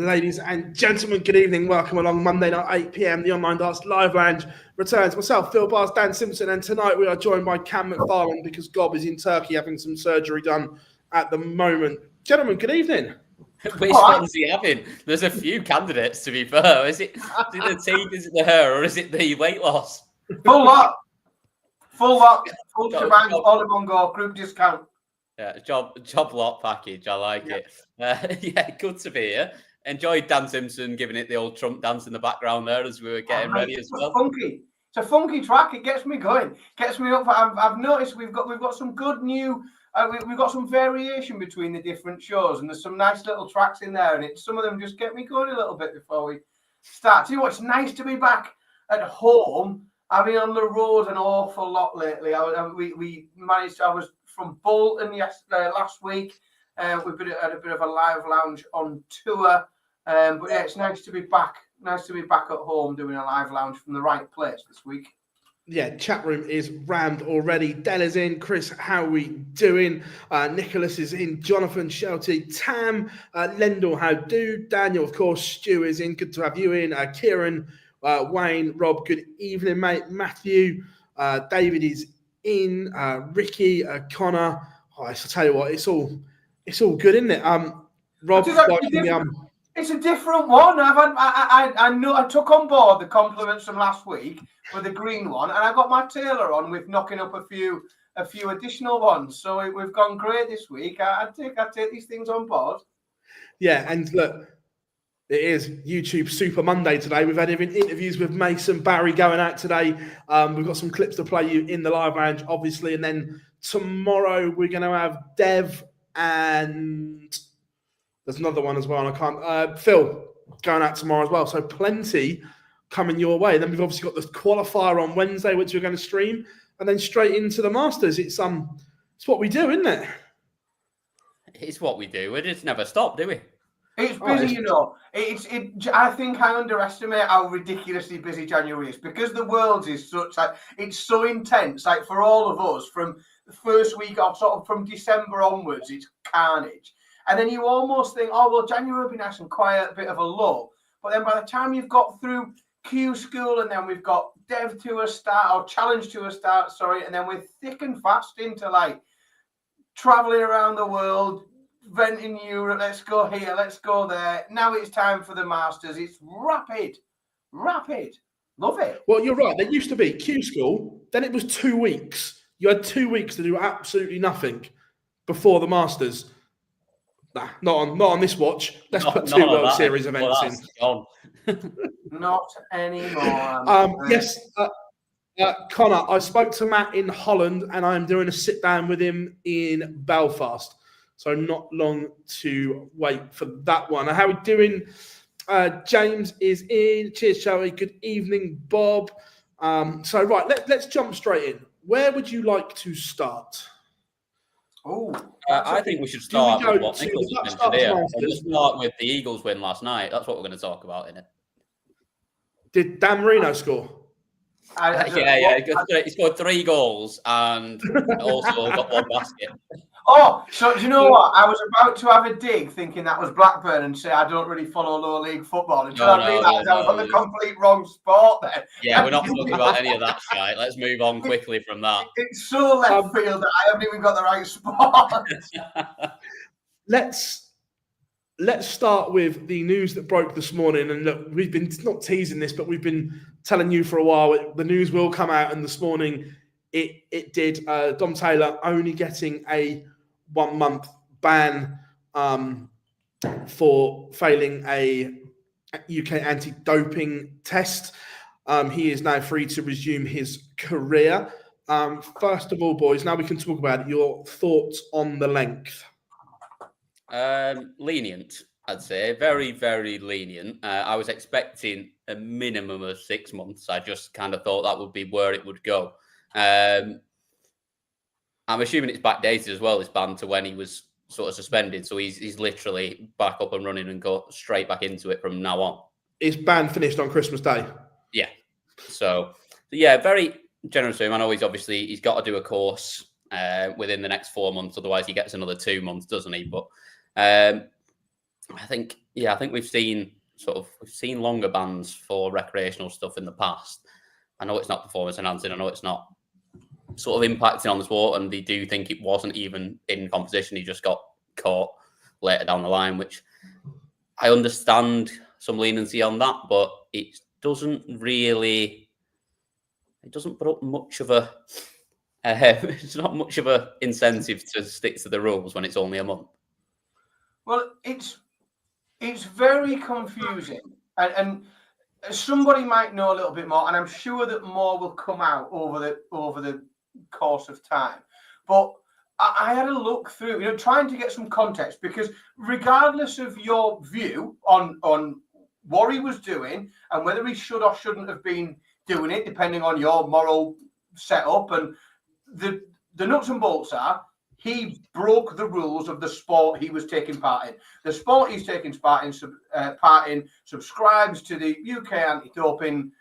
Ladies and gentlemen, good evening. Welcome along. Monday night, 8 p.m. The Online Darts Live Lounge returns. Myself, Phil Bars, Dan Simpson, and tonight we are joined by Cam McFarlane because Gob is in Turkey having some surgery done at the moment. Gentlemen, good evening. Which one is he having? There's a few candidates, to be fair. Is it the teeth, is it the hair, or is it the weight loss? Full lot. Full shebang, all in one go, group discount. Yeah, job lot package. I like it. Yeah, good to be here. Enjoyed Dan Simpson giving it the old Trump dance in the background there as we were getting ready as well. Funky. It's a funky track. It gets me going. Gets me up. I've noticed we've got some good new. We've got some variation between the different shows, and there's some nice little tracks in there, and some of them just get me going a little bit before we start. See what? It's nice to be back at home. I've been on the road an awful lot lately. We managed. I was from Bolton last week. We've been at a bit of a live lounge on tour. But yeah, it's nice to be back. Nice to be back at home doing a live lounge from the right place this week. Yeah, chat room is rammed already. Della's in. Chris, how are we doing? Nicholas is in. Jonathan, Shelty, Tam, Lendl, how do? Daniel, of course. Stu is in. Good to have you in. Kieran, Wayne, Rob, good evening, mate. Matthew, David is in. Ricky, Connor. Oh, I tell you what, it's all good, isn't it? Rob, it's a different one. I know I took on board the compliments from last week with the green one, and I got my tailor on with knocking up a few additional ones. So we've gone great this week. I take these things on board. Yeah, and look, it is YouTube Super Monday today. We've had interviews with Mason Barry going out today. We've got some clips to play you in the live lounge, obviously, and then tomorrow we're going to have Dev and there's another one as well, and I can't. Phil going out tomorrow as well, so plenty coming your way. Then we've obviously got the qualifier on Wednesday, which we're going to stream, and then straight into the Masters. It's what we do, isn't it? It's what we do. We just never stop, do we? It's busy, you know. I think I underestimate how ridiculously busy January is because the world is such it's so intense. Like for all of us, from the first week or sort of from December onwards, it's carnage. And then you almost think, oh, well, January will be nice and quiet, a bit of a lull. But then by the time you've got through Q School and then we've got Dev Tour start or Challenge Tour start, and then we're thick and fast into like traveling around the world, venting Europe, let's go here, let's go there. Now it's time for the Masters. It's rapid. Love it. Well, you're right. There used to be Q School, then it was 2 weeks. You had 2 weeks to do absolutely nothing before the Masters. Nah, not on this watch. Let's put 2 World Series events in. Not anymore. Yes, Connor, I spoke to Matt in Holland and I'm doing a sit down with him in Belfast. So not long to wait for that one. How are we doing? James is in. Cheers, Shelly. Good evening, Bob. Let's jump straight in. Where would you like to start? I think we should start with what Nicholas mentioned here. We'll start with the Eagles win last night. That's what we're going to talk about in it. Did Dan Marino score? He scored 3 goals and also got 1 basket. Oh, so do you know what? I was about to have a dig thinking that was Blackburn and say I don't really follow lower league football until I realised I was on the complete wrong sport there. Yeah, we're not talking about any of that shit. Let's move on quickly from that. It's so left field that I haven't even got the right sport. Let's start with the news that broke this morning. And look, we've been not teasing this, but we've been telling you for a while. The news will come out, and this morning it did. Dom Taylor only getting a 1-month ban for failing a UK anti-doping test. He is now free to resume his career. First of all, boys, now we can talk about your thoughts on the length. Lenient, I'd say. Very, very lenient. I was expecting a minimum of 6 months. I just kind of thought that would be where it would go. I'm assuming it's backdated as well, this ban, to when he was sort of suspended. So he's literally back up and running and go straight back into it from now on. His ban finished on Christmas Day. Yeah. So yeah, very generous to him. I know he's got to do a course within the next 4 months. Otherwise he gets another 2 months, doesn't he? But I think we've seen longer bans for recreational stuff in the past. I know it's not performance enhancing. I know it's not sort of impacting on the sport, and they do think it wasn't even in competition. He just got caught later down the line, which I understand some leniency on that, but it doesn't put up much of a it's not much of a incentive to stick to the rules when it's only a month. Well, it's very confusing, and somebody might know a little bit more, and I'm sure that more will come out over the course of time. But I had a look through, trying to get some context, because regardless of your view on what he was doing and whether he should or shouldn't have been doing it, depending on your moral setup, and the nuts and bolts are, he broke the rules of the sport he was taking part in. The sport he's taking part in subscribes to the UK anti-doping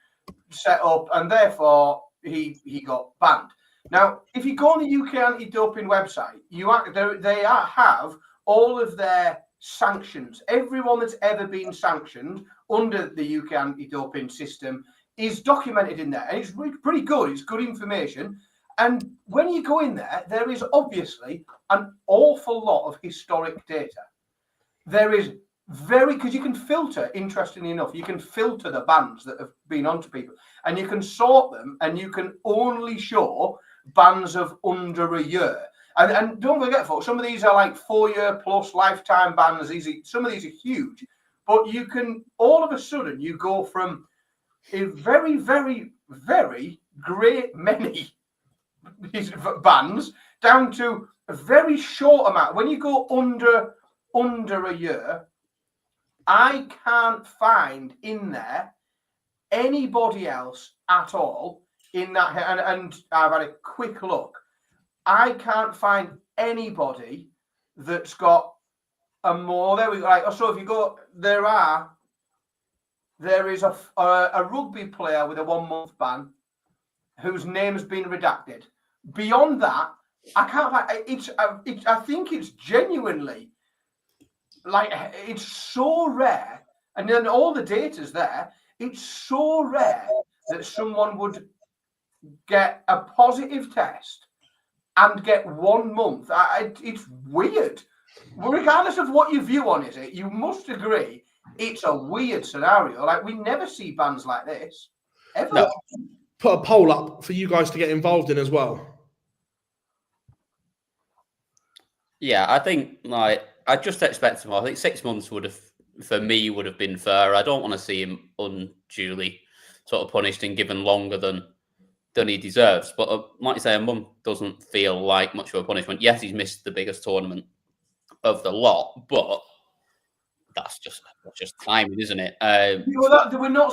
setup, and therefore he got banned. Now, if you go on the UK anti-doping website, they have all of their sanctions. Everyone that's ever been sanctioned under the UK anti-doping system is documented in there, and it's pretty good. It's good information. And when you go in there, there is obviously an awful lot of historic data. There is because you can filter, interestingly enough, you can filter the bans that have been onto people, and you can sort them, and you can only show bans of under a year. And don't forget, folks, some of these are like 4-year plus lifetime bans. Some of these are huge, but you can all of a sudden you go from a very, very, very great many bans down to a very short amount. When you go under a year, I can't find in there anybody else at all in that. And I've had a quick look. I can't find anybody that's got a more. There we go. Right. So if you go, there is a rugby player with a 1-month ban whose name has been redacted. Beyond that, I can't find. I think it's genuinely it's so rare, and then all the data's there. It's so rare that someone would get a positive test and get 1 month. It's weird. Regardless of what your view on it, you must agree it's a weird scenario. Like, we never see bans like this ever. No. Put a poll up for you guys to get involved in as well. Yeah, I think I just expect him. I think 6 months would have been fair. I don't want to see him unduly sort of punished and given longer than he deserves. But like you say, a month doesn't feel like much of a punishment. Yes, he's missed the biggest tournament of the lot, but that's just timing, isn't it? They're not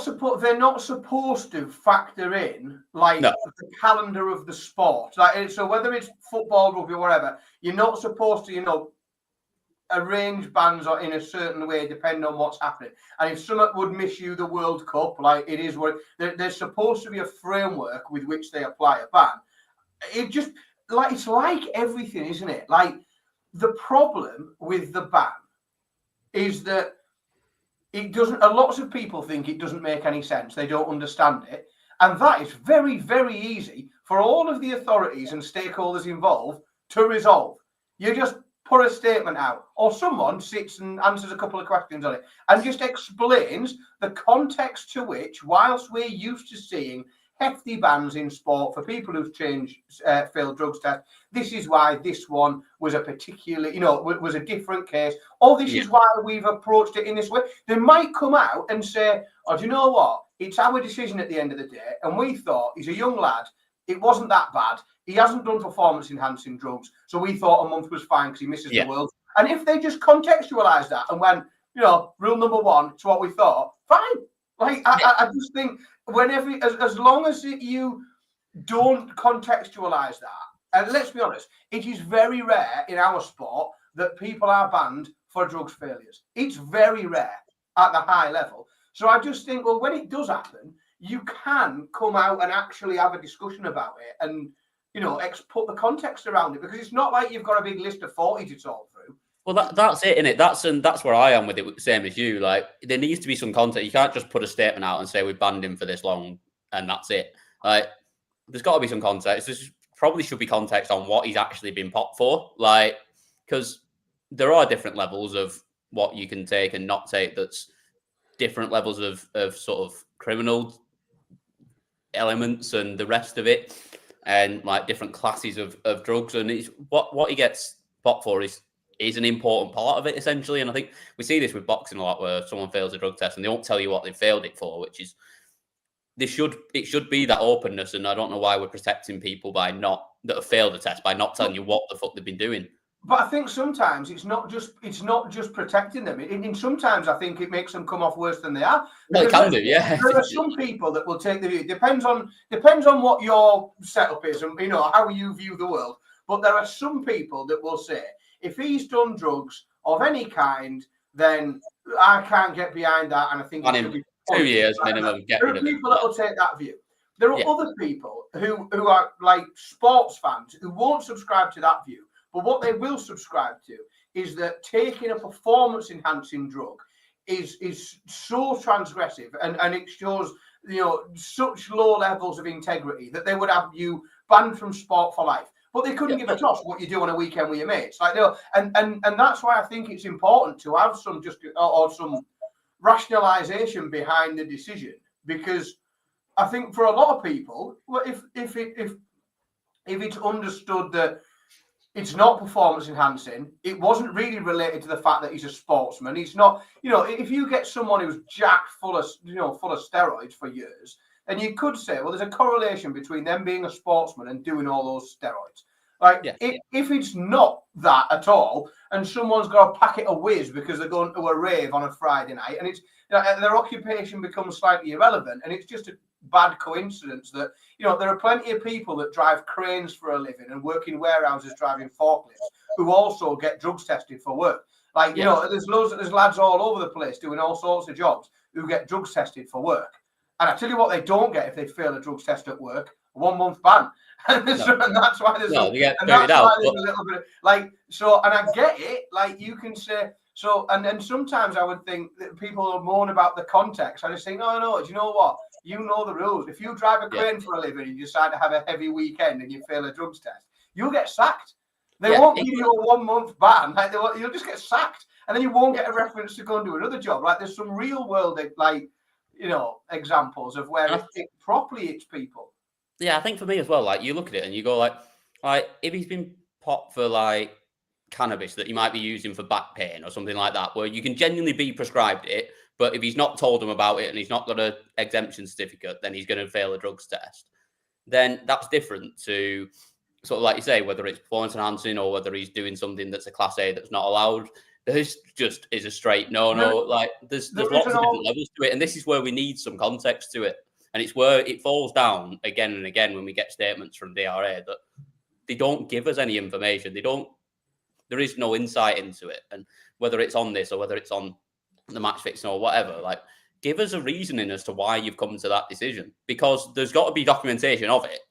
supposed to factor in the calendar of the sport. So whether it's football, rugby, or whatever, you're not supposed to, arrange bans or in a certain way depending on what's happening. And if someone would miss you the World Cup, it is what there's supposed to be a framework with which they apply a ban. It just it's like everything, isn't it? The problem with the ban is that it doesn't. Lots of people think it doesn't make any sense. They don't understand it, and that is very, very easy for all of the authorities and stakeholders involved to resolve. You just put a statement out, or someone sits and answers a couple of questions on it and just explains the context to which, whilst we're used to seeing hefty bans in sport for people who've failed drugs tests, this is why this one was a particularly, was a different case, or this is why we've approached it in this way. They might come out and say, oh, do you know what? It's our decision at the end of the day, and we thought he's a young lad. It wasn't that bad. He hasn't done performance-enhancing drugs, so we thought a month was fine because he misses the world. And if they just contextualise that and went, rule number 1, it's what we thought, fine. I just think whenever, as long as you don't contextualise that, and let's be honest, it is very rare in our sport that people are banned for drugs failures. It's very rare at the high level. So I just think, well, when it does happen, you can come out and actually have a discussion about it and, put the context around it, because it's not like you've got a big list of 40 to talk through. Well, that's it, innit? And that's where I am with it, same as you. Like, there needs to be some context. You can't just put a statement out and say we've banned him for this long and that's it. Like, there's got to be some context. There's probably should be context on what he's actually been popped for. Like, because there are different levels of what you can take and not take. That's different levels of sort of criminal elements and the rest of it, and like different classes of drugs. And it's what he gets popped for is an important part of it, essentially. And I think we see this with boxing a lot, where someone fails a drug test and they won't tell you what they failed it for, which is it should be that openness. And I don't know why we're protecting people that have failed the test by not telling you what the fuck they've been doing. But I think sometimes it's not just protecting them. In sometimes I think it makes them come off worse than they are. Well, it can do, yeah. There are some people that will take the view. It depends on what your setup is and how you view the world. But there are some people that will say, if he's done drugs of any kind, then I can't get behind that, and I think it should be 2 years minimum. There are people that will take that view. There are other people who are like sports fans who won't subscribe to that view. But what they will subscribe to is that taking a performance-enhancing drug is so transgressive and it shows such low levels of integrity that they would have you banned from sport for life. But they couldn't give a toss what you do on a weekend with your mates. And that's why I think it's important to have some some rationalization behind the decision, because I think for a lot of people, if it's understood that it's not performance enhancing, it wasn't really related to the fact that he's a sportsman. He's not, if you get someone who's jacked full of steroids for years, then you could say, well, there's a correlation between them being a sportsman and doing all those steroids. If it's not that at all, and someone's got a packet of whiz because they're going to a rave on a Friday night, and it's their occupation becomes slightly irrelevant, and it's just a bad coincidence that there are plenty of people that drive cranes for a living and work in warehouses driving forklifts who also get drugs tested for work. There's lads all over the place doing all sorts of jobs who get drugs tested for work. And I tell you what, they don't get if they fail a drugs test at work: a 1 month ban. And that's why there's they get voted out. A little bit and I get it. Like, you can say so, and then sometimes I would think that people will moan about the context. I just think, no, do you know what? You know the rules. If you drive a crane for a living and you decide to have a heavy weekend and you fail a drugs test, you'll get sacked. They won't give you a 1 month ban. You'll just get sacked, and then you won't get a reference to go and do another job. There's some real world examples of where it properly hits people. Yeah, I think for me as well, you look at it and you go if he's been popped for cannabis that he might be using for back pain or something like that, where you can genuinely be prescribed it, but if he's not told them about it and he's not got an exemption certificate, then he's going to fail a drugs test. Then that's different to sort of, like you say, whether it's performance enhancing or whether he's doing something that's a class A that's not allowed. This just is a straight no. There's lots of different levels to it, and this is where we need some context to it. And it's where it falls down again and again when we get statements from DRA that they don't give us any information. There is no insight into it. And whether it's on this or whether it's on the match fixing or whatever, give us a reasoning as to why you've come to that decision, because there's got to be documentation of it.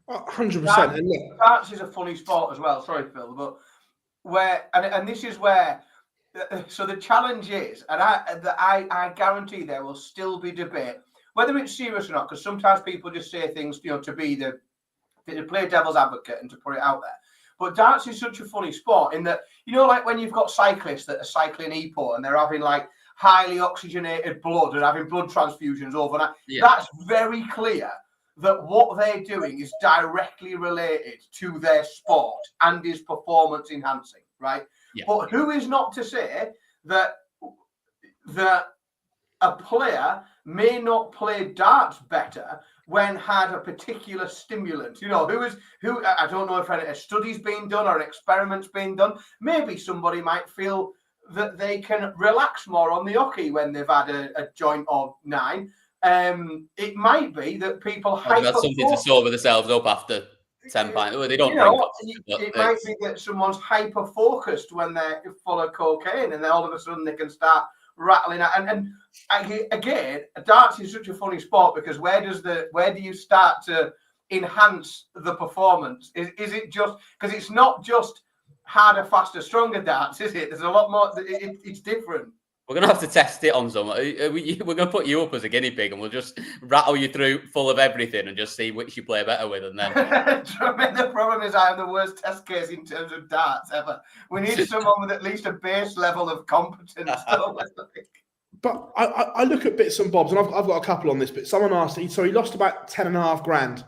100%. Darts is a funny sport as well. Sorry, Phil, but and this is where. So the challenge is, and I guarantee there will still be debate, whether it's serious or not, because sometimes people just say things, to play devil's advocate and to put it out there. But darts is such a funny sport in that, when you've got cyclists that are cycling EPO and they're having highly oxygenated blood and having blood transfusions overnight, that's very clear that what they're doing is directly related to their sport and is performance enhancing, right? Yeah. But who is not to say that a player may not play darts better when had a particular stimulant? Who I don't know if a study's been done or an experiment's been done. Maybe somebody might feel that they can relax more on the hockey when they've had a joint or 9. It might be that people have something to sober themselves up after 10 pints. Well, they don't drink. It might be that someone's hyper focused when they're full of cocaine, and then all of a sudden they can start rattling out. And again, darts is such a funny sport, because where do you start to enhance the performance? Is it just because it's not just harder, faster, stronger darts, is it? There's a lot more. It's different. We're going to have to test it on someone. We're going to put you up as a guinea pig and we'll just rattle you through full of everything and just see which you play better with. And then the problem is I am the worst test case in terms of darts ever. We need someone with at least a base level of competence. But I look at bits and bobs, and I've got a couple on this. But someone asked, so he lost about 10.5 grand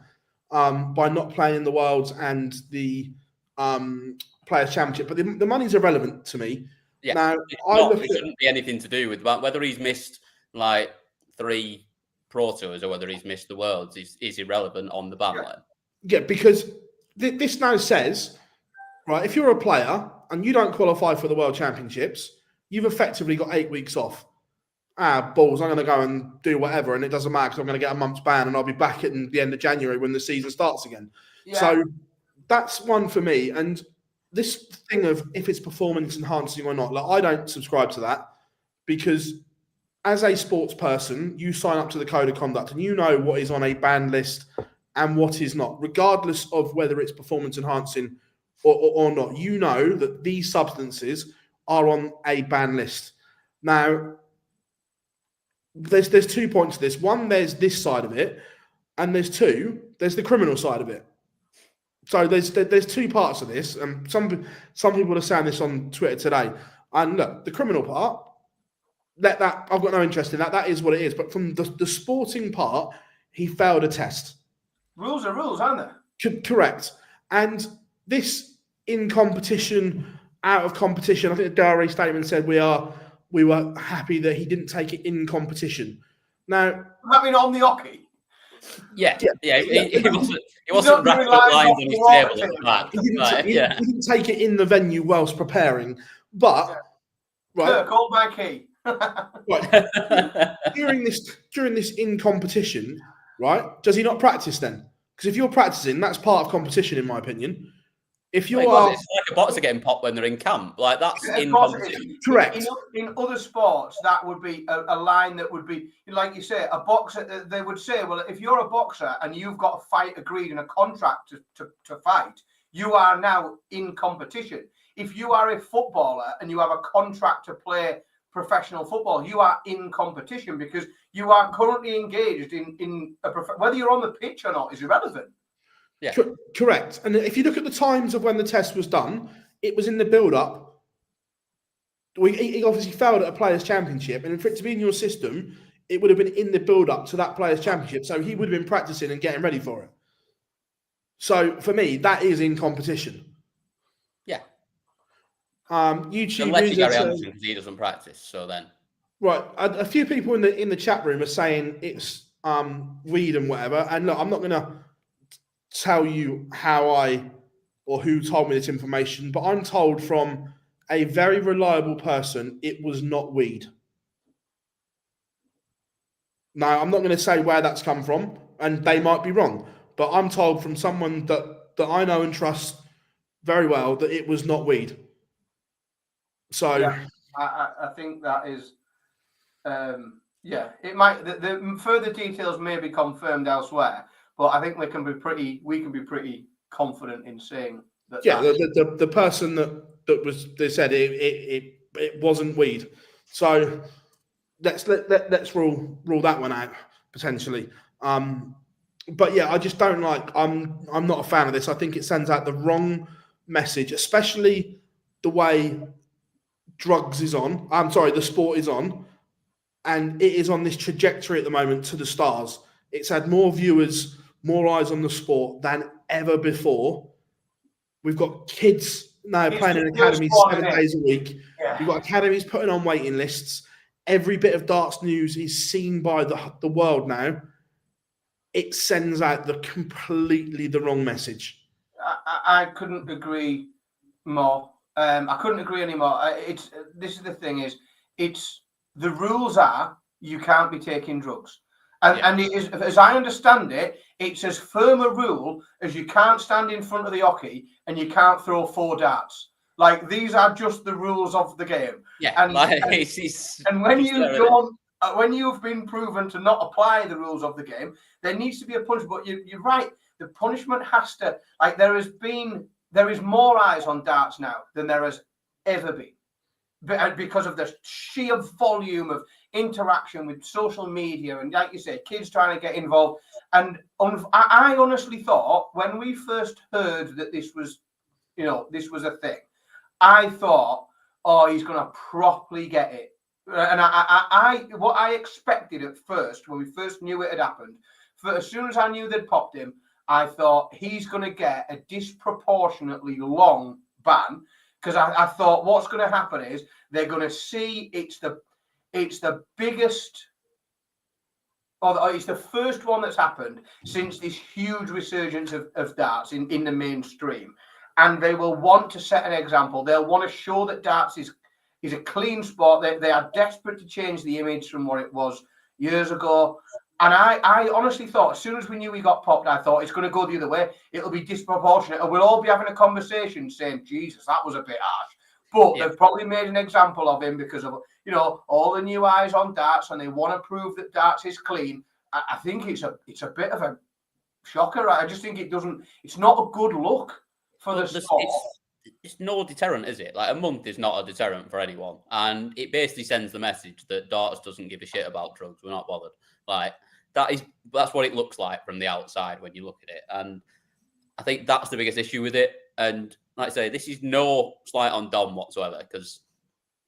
by not playing in the Worlds and the Players' Championship. But the money's irrelevant to me. Yeah, now, it shouldn't be anything to do with whether he's missed like 3 Pro Tours or whether he's missed the Worlds is irrelevant on the ban line. Yeah, because this now says, right, if you're a player and you don't qualify for the World Championships, you've effectively got 8 weeks off. Balls, I'm going to go and do whatever, and it doesn't matter because I'm going to get a month's ban and I'll be back at the end of January when the season starts again. Yeah. So that's one for me. And this thing of if it's performance enhancing or not, like I don't subscribe to that, because as a sports person, you sign up to the code of conduct and you know what is on a ban list and what is not, regardless of whether it's performance enhancing or not. You know that these substances are on a ban list. Now, there's 2 points to this. One, there's this side of it, and there's the criminal side of it. So there's 2 parts of this, and some people are saying this on Twitter today. And look, the criminal part, let that, I've got no interest in that. That is what it is. But from the sporting part, he failed a test. Rules are rules, aren't they? Correct. And this in competition, out of competition, I think the diary statement said we were happy that he didn't take it in competition. Now, I mean, on the hockey. Yeah. He wasn't wrapped up lines on his table at the back. He didn't take it in the venue whilst preparing. But right, call my key. Right. during this in competition, right? Does he not practice then? Because if you're practicing, that's part of competition, in my opinion. If you are, it's like a boxer getting popped when they're in camp, like that's in competition. Correct. In other sports, that would be a line that would be, like you say, a boxer. They would say, well, if you're a boxer and you've got a fight agreed and a contract to fight, you are now in competition. If you are a footballer and you have a contract to play professional football, you are in competition because you are currently engaged in whether you're on the pitch or not is irrelevant. Yeah, correct. And if you look at the times of when the test was done, it was in the build-up. He obviously failed at a Players' Championship, and for it to be in your system, it would have been in the build-up to that Players' Championship. So he would have been practicing and getting ready for it. So for me, that is in competition. Yeah. YouTube unless you Gary Anderson because he doesn't practice. So then, right, a few people in the chat room are saying it's weed and whatever. And look, I'm not going to tell you or who told me this information, but I'm told from a very reliable person it was not weed. Now, I'm not going to say where that's come from, and they might be wrong, but I'm told from someone that I know and trust very well that it was not weed. So yeah, I think that is, it might. The further details may be confirmed elsewhere, but I think we can be pretty confident in saying that. Yeah, the person they said it wasn't weed. So let's rule that one out potentially. But yeah, I just don't like. I'm not a fan of this. I think it sends out the wrong message, especially the way the sport is on, and it is on this trajectory at the moment to the stars. It's had more viewers, more eyes on the sport than ever before. We've got kids now playing in academies 7 days a week. Yeah. We've got academies putting on waiting lists. Every bit of darts news is seen by the world now. It sends out completely the wrong message. I couldn't agree more. I couldn't agree anymore. This is the thing is, the rules are you can't be taking drugs. And it is, as I understand it, it's as firm a rule as you can't stand in front of the hockey and you can't throw 4 darts. Like, these are just the rules of the game. Yeah. And when you've been proven to not apply the rules of the game, there needs to be a punishment. But you're right. The punishment has to, like, there has been there is more eyes on darts now than there has ever been, because of the sheer volume of interaction with social media and, like you say, kids trying to get involved. And I honestly thought when we first heard that this was, this was a thing, I thought, oh, he's going to properly get it. And what I expected at first, when we first knew it had happened, as soon as I knew they'd popped him, I thought he's going to get a disproportionately long ban, because I thought what's going to happen is they're going to see it's the biggest, or it's the first one that's happened since this huge resurgence of darts in the mainstream, and they will want to set an example. They'll want to show that darts is a clean sport. They are desperate to change the image from what it was years ago. And I honestly thought, as soon as we knew he got popped, I thought it's going to go the other way. It'll be disproportionate. And we'll all be having a conversation saying, Jesus, that was a bit harsh. But they've probably made an example of him because of, all the new eyes on darts, and they want to prove that darts is clean. I think it's a bit of a shocker. I just think it's not a good look for the sport. It's no deterrent, is it? Like, a month is not a deterrent for anyone. And it basically sends the message that darts doesn't give a shit about drugs. We're not bothered. Like, that's what it looks like from the outside when you look at it. And I think that's the biggest issue with it. And like I say, this is no slight on Dom whatsoever, because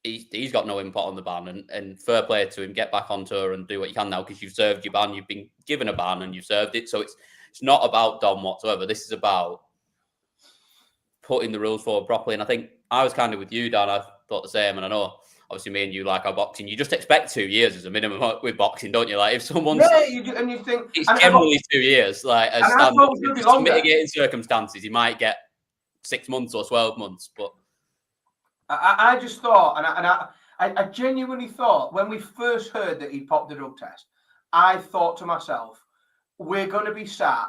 he's got no input on the ban. And fair play to him, get back on tour and do what you can now, because you've served your ban. You've been given a ban and you've served it. So it's not about Dom whatsoever. This is about putting the rules forward properly. And I think I was kind of with you, Dan. I thought the same. And I know, obviously, me and you like our boxing. You just expect 2 years as a minimum with boxing, don't you? Like, if someone's... Yeah, you do, and you think... It's generally 2 years. Like, as standard, mitigating circumstances, you might get 6 months or 12 months, but... I just thought, and I genuinely thought, when we first heard that he popped the drug test, I thought to myself, we're going to be sat,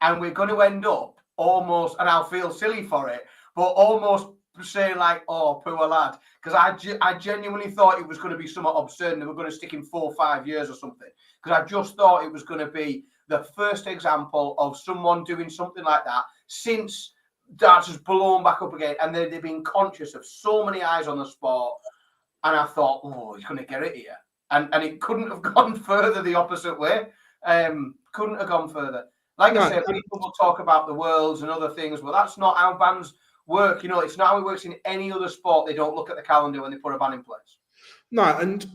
and we're going to end up almost, and I'll feel silly for it, but almost saying like, oh, poor lad, because I genuinely thought it was going to be somewhat absurd and they were going to stick him 4 or 5 years or something, because I just thought it was going to be the first example of someone doing something like that since darts has blown back up again, and they've been conscious of so many eyes on the sport, and I thought, oh, he's going to get it here, and it couldn't have gone further the opposite way. Couldn't have gone further. Like I said, people will talk about the worlds and other things, but that's not how bans work. It's not how it works in any other sport. They don't look at the calendar when they put a ban in place. No, and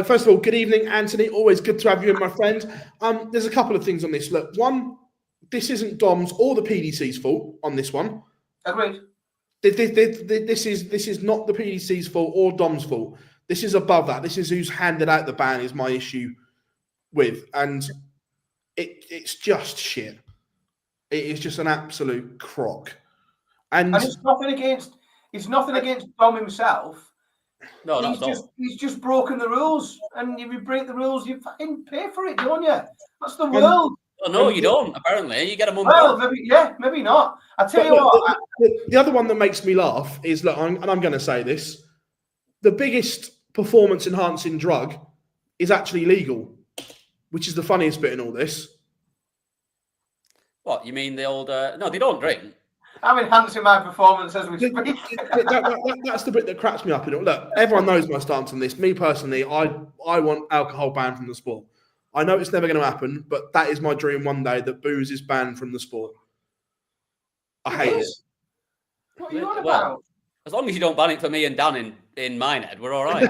first of all, good evening, Anthony. Always good to have you in, my friend. There's a couple of things on this. Look, one, this isn't Dom's or the PDC's fault on this one. Agreed. This is not the PDC's fault or Dom's fault. This is above that. This is who's handed out the ban is my issue with, and it's just shit. It is just an absolute crock. And it's nothing against Dom himself. No, he's just broken the rules, and if you break the rules, you fucking pay for it, don't you? That's the world. Oh, no, you don't. Apparently, you get a month. Well, maybe not. I tell you what. The other one that makes me laugh is, look, I'm going to say this: the biggest performance-enhancing drug is actually legal, which is the funniest bit in all this. What, you mean the old... No, they don't drink. I'm enhancing my performance as we speak. That's the bit that cracks me up. Look, everyone knows my stance on this. Me personally, I want alcohol banned from the sport. I know it's never going to happen, but that is my dream one day, that booze is banned from the sport. I hate it. What are you on about? As long as you don't ban it for me and Dan in Minehead, we're all right.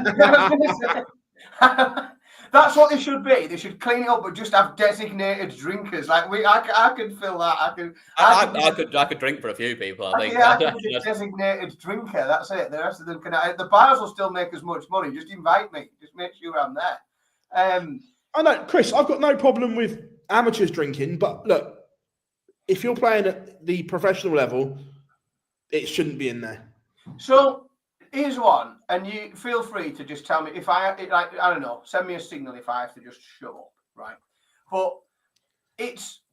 That's what they should be. They should clean it up, but just have designated drinkers. Like I could fill that. I could drink for a few people. I think. Yeah, I could be a designated drinker. That's it. The rest of them can. The bars will still make as much money. Just invite me. Just make sure I'm there. I know, Chris. I've got no problem with amateurs drinking, but look, if you're playing at the professional level, it shouldn't be in there. So. Here's one, and you feel free to just tell me if I don't know, send me a signal if I have to just shut up, right? But it's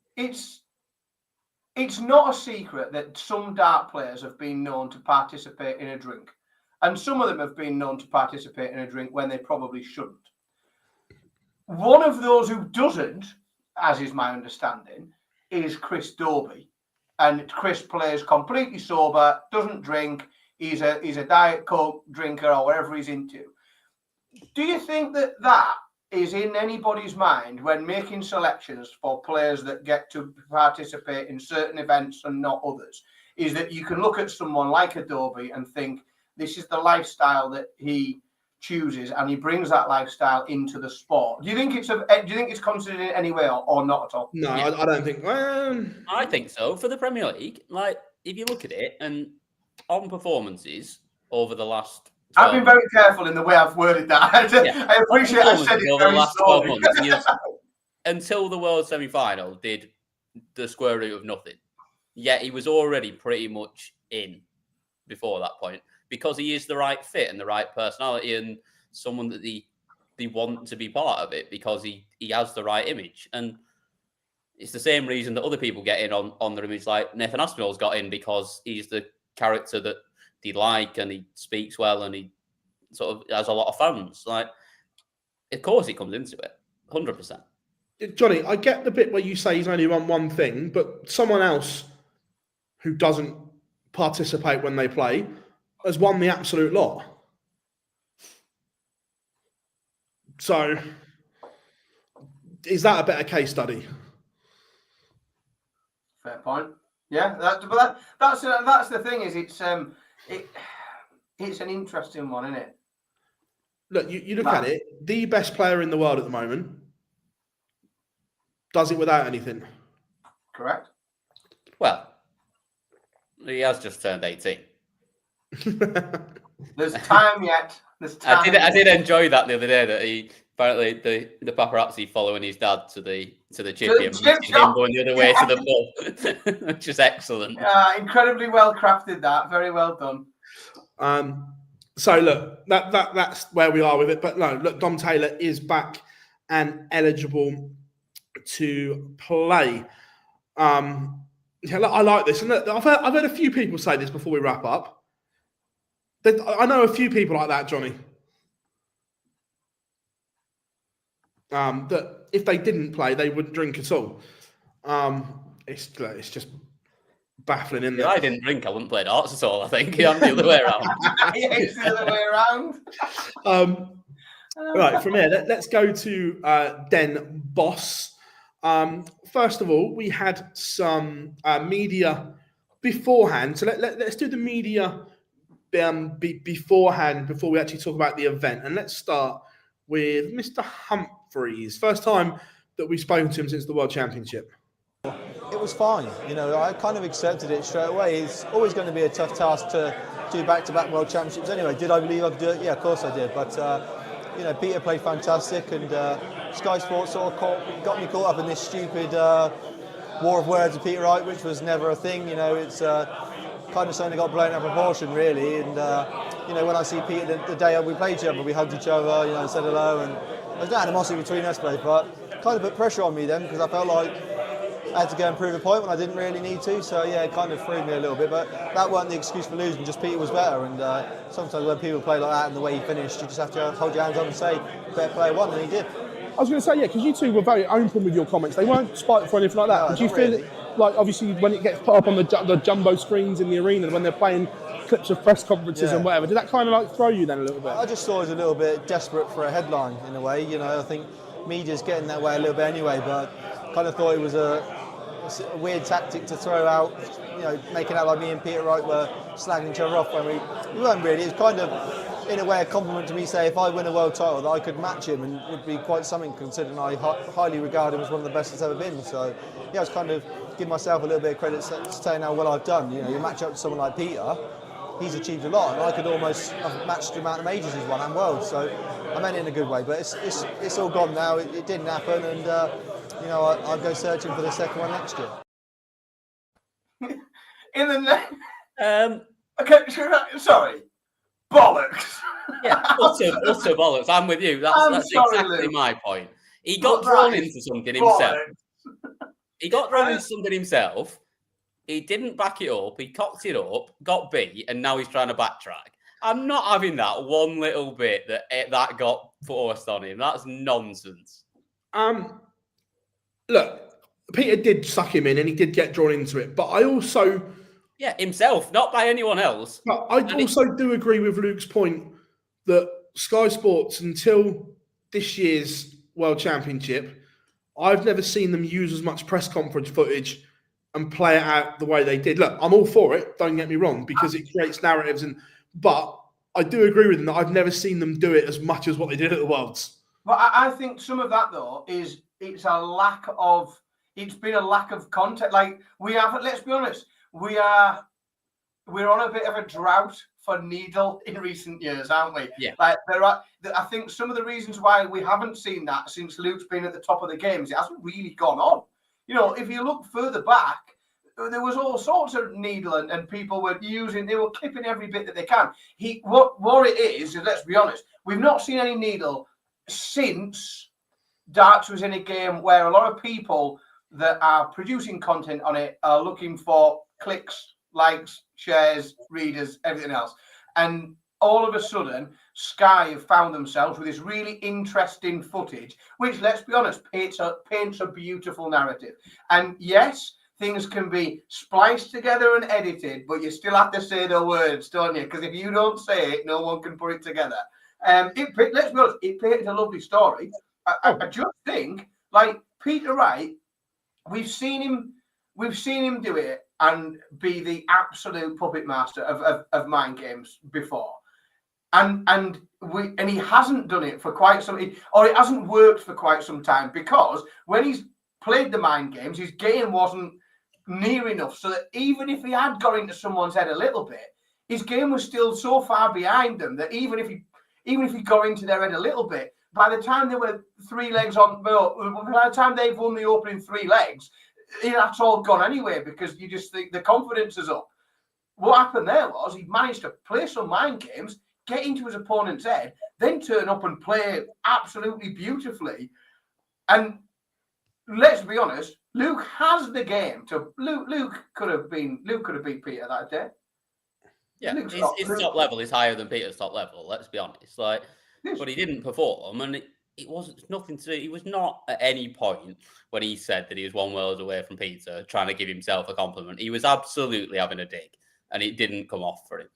not a secret that some dart players have been known to participate in a drink, and some of them have been known to participate in a drink when they probably shouldn't. One of those who doesn't, as is my understanding, is Chris Dobey. and Chris plays completely sober, doesn't drink, he's a Diet Coke drinker or whatever he's into. Do you think that is in anybody's mind when making selections for players that get to participate in certain events and not others? Is that you can look at someone like Adobe and think this is the lifestyle that he chooses, and he brings that lifestyle into the sport. Do you think it's considered in any way or not at all? No, yeah. I don't think. I think so. For the Premier League, like if you look at it and on performances over the last, I've been very careful in the way I've worded that. I appreciate I said it over the last 12 months. Until the World semi-final, did the square root of nothing. Yet he was already pretty much in before that point, because he is the right fit and the right personality and someone that they want to be part of it, because he has the right image. And it's the same reason that other people get in on their image, like Nathan Aspinall's got in because he's the character that they like and he speaks well and he sort of has a lot of fans. Like, of course he comes into it, 100%. Johnny, I get the bit where you say he's only won one thing, but someone else who doesn't participate when they play has won the absolute lot. So, is that a better case study? Fair point. Yeah, that's the thing. Is it's an interesting one, isn't it? Look, you look at it. The best player in the world at the moment does it without anything. Correct. Well, he has just turned 18. There's time yet. There's time. I did enjoy that the other day, that he apparently the paparazzi following his dad to the chippy and him going the other way to the pub, which is excellent. Incredibly well crafted. That very well done. So look, that's where we are with it. But no, look, Dom Taylor is back and eligible to play. Yeah, look, I like this, and look, I've heard a few people say this before we wrap up. I know a few people like that, Johnny. That if they didn't play, they wouldn't drink at all. It's just baffling, isn't it? If I didn't drink, I wouldn't play darts at all. I think I'm the other way around. Yeah, it's the other way around. Right, from here, let's go to Den Bosch. First of all, we had some media beforehand. So let's do the media beforehand before we actually talk about the event. And let's start with Mr. Humphreys. First time that we've spoken to him since the World Championship. It was fine. I kind of accepted it straight away. It's always going to be a tough task to do back-to-back World Championships anyway. Did I believe I could do it? Yeah, of course I did. But, Peter played fantastic, and Sky Sports sort of got me caught up in this stupid war of words with Peter Wright, which was never a thing. It's kind of something that got blown out of proportion, really. And, when I see Peter the day we played each other, we hugged each other, said hello, and there's no animosity between us both, but kind of put pressure on me then, because I felt like I had to go and prove a point when I didn't really need to. So yeah, it kind of threw me a little bit, but that wasn't the excuse for losing. Just Peter was better, and sometimes when people play like that and the way he finished, you just have to hold your hands up and say, better player won, and he did. I was going to say, yeah, because you two were very open with your comments. They weren't spiteful or anything like that. No, Did you feel really. like, obviously, when it gets put up on the jumbo screens in the arena, when they're playing clips of press conferences and whatever, did that kind of like throw you then a little bit? I just thought it was a little bit desperate for a headline in a way. I think media's getting that way a little bit anyway, but kind of thought it was a weird tactic to throw out, making out like me and Peter Wright were slagging each other off when we weren't really. It was kind of, in a way, a compliment to me, say if I win a world title that I could match him, and would be quite something considering I highly regard him as one of the best that's ever been. So yeah, I was kind of giving myself a little bit of credit saying how well I've done. You match up to someone like Peter, he's achieved a lot, and I could almost have matched the amount of majors he's won and worlds. So I meant it in a good way, but it's all gone now. It didn't happen, and I'll go searching for the second one next year. In the okay, sorry, bollocks. Yeah, utter bollocks. I'm with you. That's sorry, exactly Lou. my point. He got drawn into something himself. He got drawn into something himself. He didn't back it up. He cocked it up, got beat, and now he's trying to backtrack. I'm not having that one little bit that got forced on him. That's nonsense. Look, Peter did suck him in and he did get drawn into it. But I also... Yeah, himself, not by anyone else. But I also do agree with Luke's point that Sky Sports, until this year's World Championship, I've never seen them use as much press conference footage and play it out the way they did. Look, I'm all for it, don't get me wrong, because it creates narratives. But I do agree with them that I've never seen them do it as much as what they did at the Worlds. But I think some of that, though, is it's been a lack of content. Like, we have, let's be honest, we're on a bit of a drought for needle in recent years, aren't we? Yeah. Like, I think some of the reasons why we haven't seen that since Luke's been at the top of the games, it hasn't really gone on. You know, if you look further back, there was all sorts of needle and people were they were clipping every bit that they can. What it is, let's be honest, we've not seen any needle since darts was in a game where a lot of people that are producing content on it are looking for clicks, likes, shares, readers, everything else. And all of a sudden, Sky have found themselves with this really interesting footage, which, let's be honest, paints a beautiful narrative. And yes, things can be spliced together and edited, but you still have to say the words, don't you? Because if you don't say it, no one can put it together. Let's be honest, it painted a lovely story. I just think, like Peter Wright, we've seen him do it and be the absolute puppet master of mind games before. And he hasn't done it for quite some, or it hasn't worked for quite some time, because when he's played the mind games, his game wasn't near enough, so that even if he had got into someone's head a little bit, his game was still so far behind them that even if he got into their head a little bit, by the time they were 3 legs on, by the time they've won the opening 3 legs, that's all gone anyway, because you just think the confidence is up. What happened there was he managed to play some mind games, get into his opponent's head, then turn up and play absolutely beautifully. And let's be honest, Luke has the game to. Luke could have beat Peter that day. Yeah, his top level is higher than Peter's top level. Let's be honest. But he didn't perform, and it wasn't nothing to do. He was not at any point when he said that he was 1 world away from Peter trying to give himself a compliment. He was absolutely having a dig, and it didn't come off for him.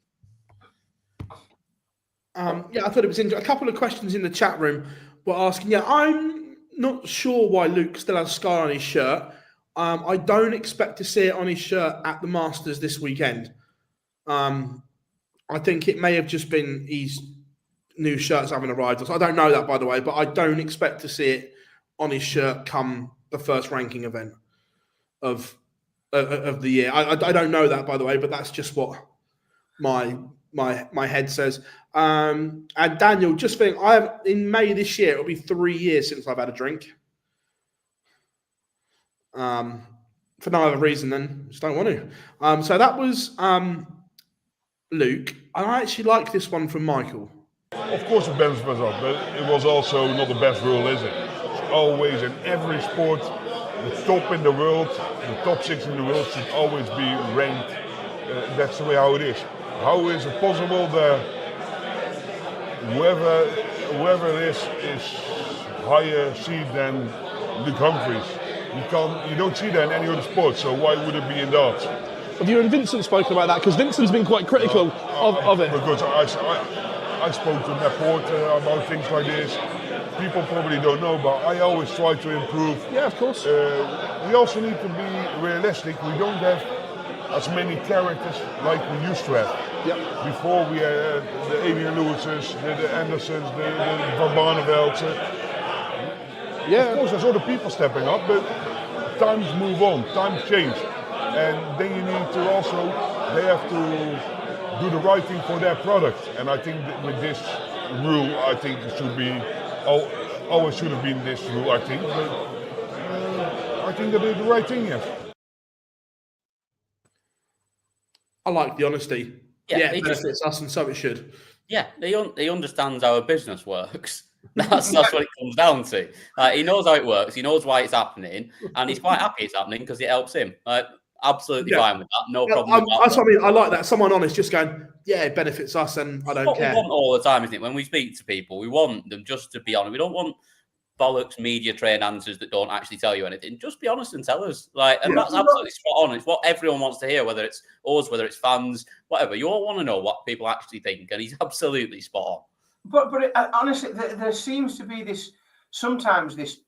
I thought it was interesting. A couple of questions in the chat room were asking, I'm not sure why Luke still has Sky on his shirt. I don't expect to see it on his shirt at the Masters this weekend. I think it may have just been his new shirts haven't arrived. I don't know that, by the way, but I don't expect to see it on his shirt come the first ranking event of the year. I don't know that, by the way, but that's just what my head says. And Daniel, just think, in May this year, it'll be 3 years since I've had a drink. For no other reason than just don't want to. So that was Luke. I actually like this one from Michael. Of course it benefits us, but it was also not the best rule, is it? It's always in every sport, the top in the world, the top 6 in the world should always be ranked. That's the way how it is. How is it possible that whoever it is higher seed than Luke Humphries? You don't see that in any other sport, so why would it be in darts? Have you and Vincent spoken about that? Because Vincent's been quite critical of it. Because I spoke to Laporte about things like this. People probably don't know, but I always try to improve. Yeah, of course. We also need to be realistic. We don't have as many characters like we used to have. Yep. Before we had the Adrian Lewises, the Andersons, the Van Barnevelds. Yeah. Of course, there's other people stepping up, but times move on, times change. And then you need to also, they have to do the right thing for their product. And I think that with this rule, I think it should be, always should have been this rule, I think. But I think they did the right thing, yes. I like the honesty. Yeah, it benefits us, and so it should. Yeah, he understands how a business works. That's what it comes down to. He knows how it works. He knows why it's happening, and he's quite happy it's happening because it helps him. Absolutely fine with that. No problem. That's what I mean. I like that. Someone honest, just going, yeah, it benefits us, and I don't care. We want all the time, isn't it? When we speak to people, we want them just to be honest. We don't want bollocks media trained answers that don't actually tell you anything. Just be honest and tell us. Like, and Yeah. that's absolutely spot on. It's what everyone wants to hear, whether it's us, whether it's fans, whatever. You all want to know what people actually think, and he's absolutely spot on. But honestly, there seems to be sometimes this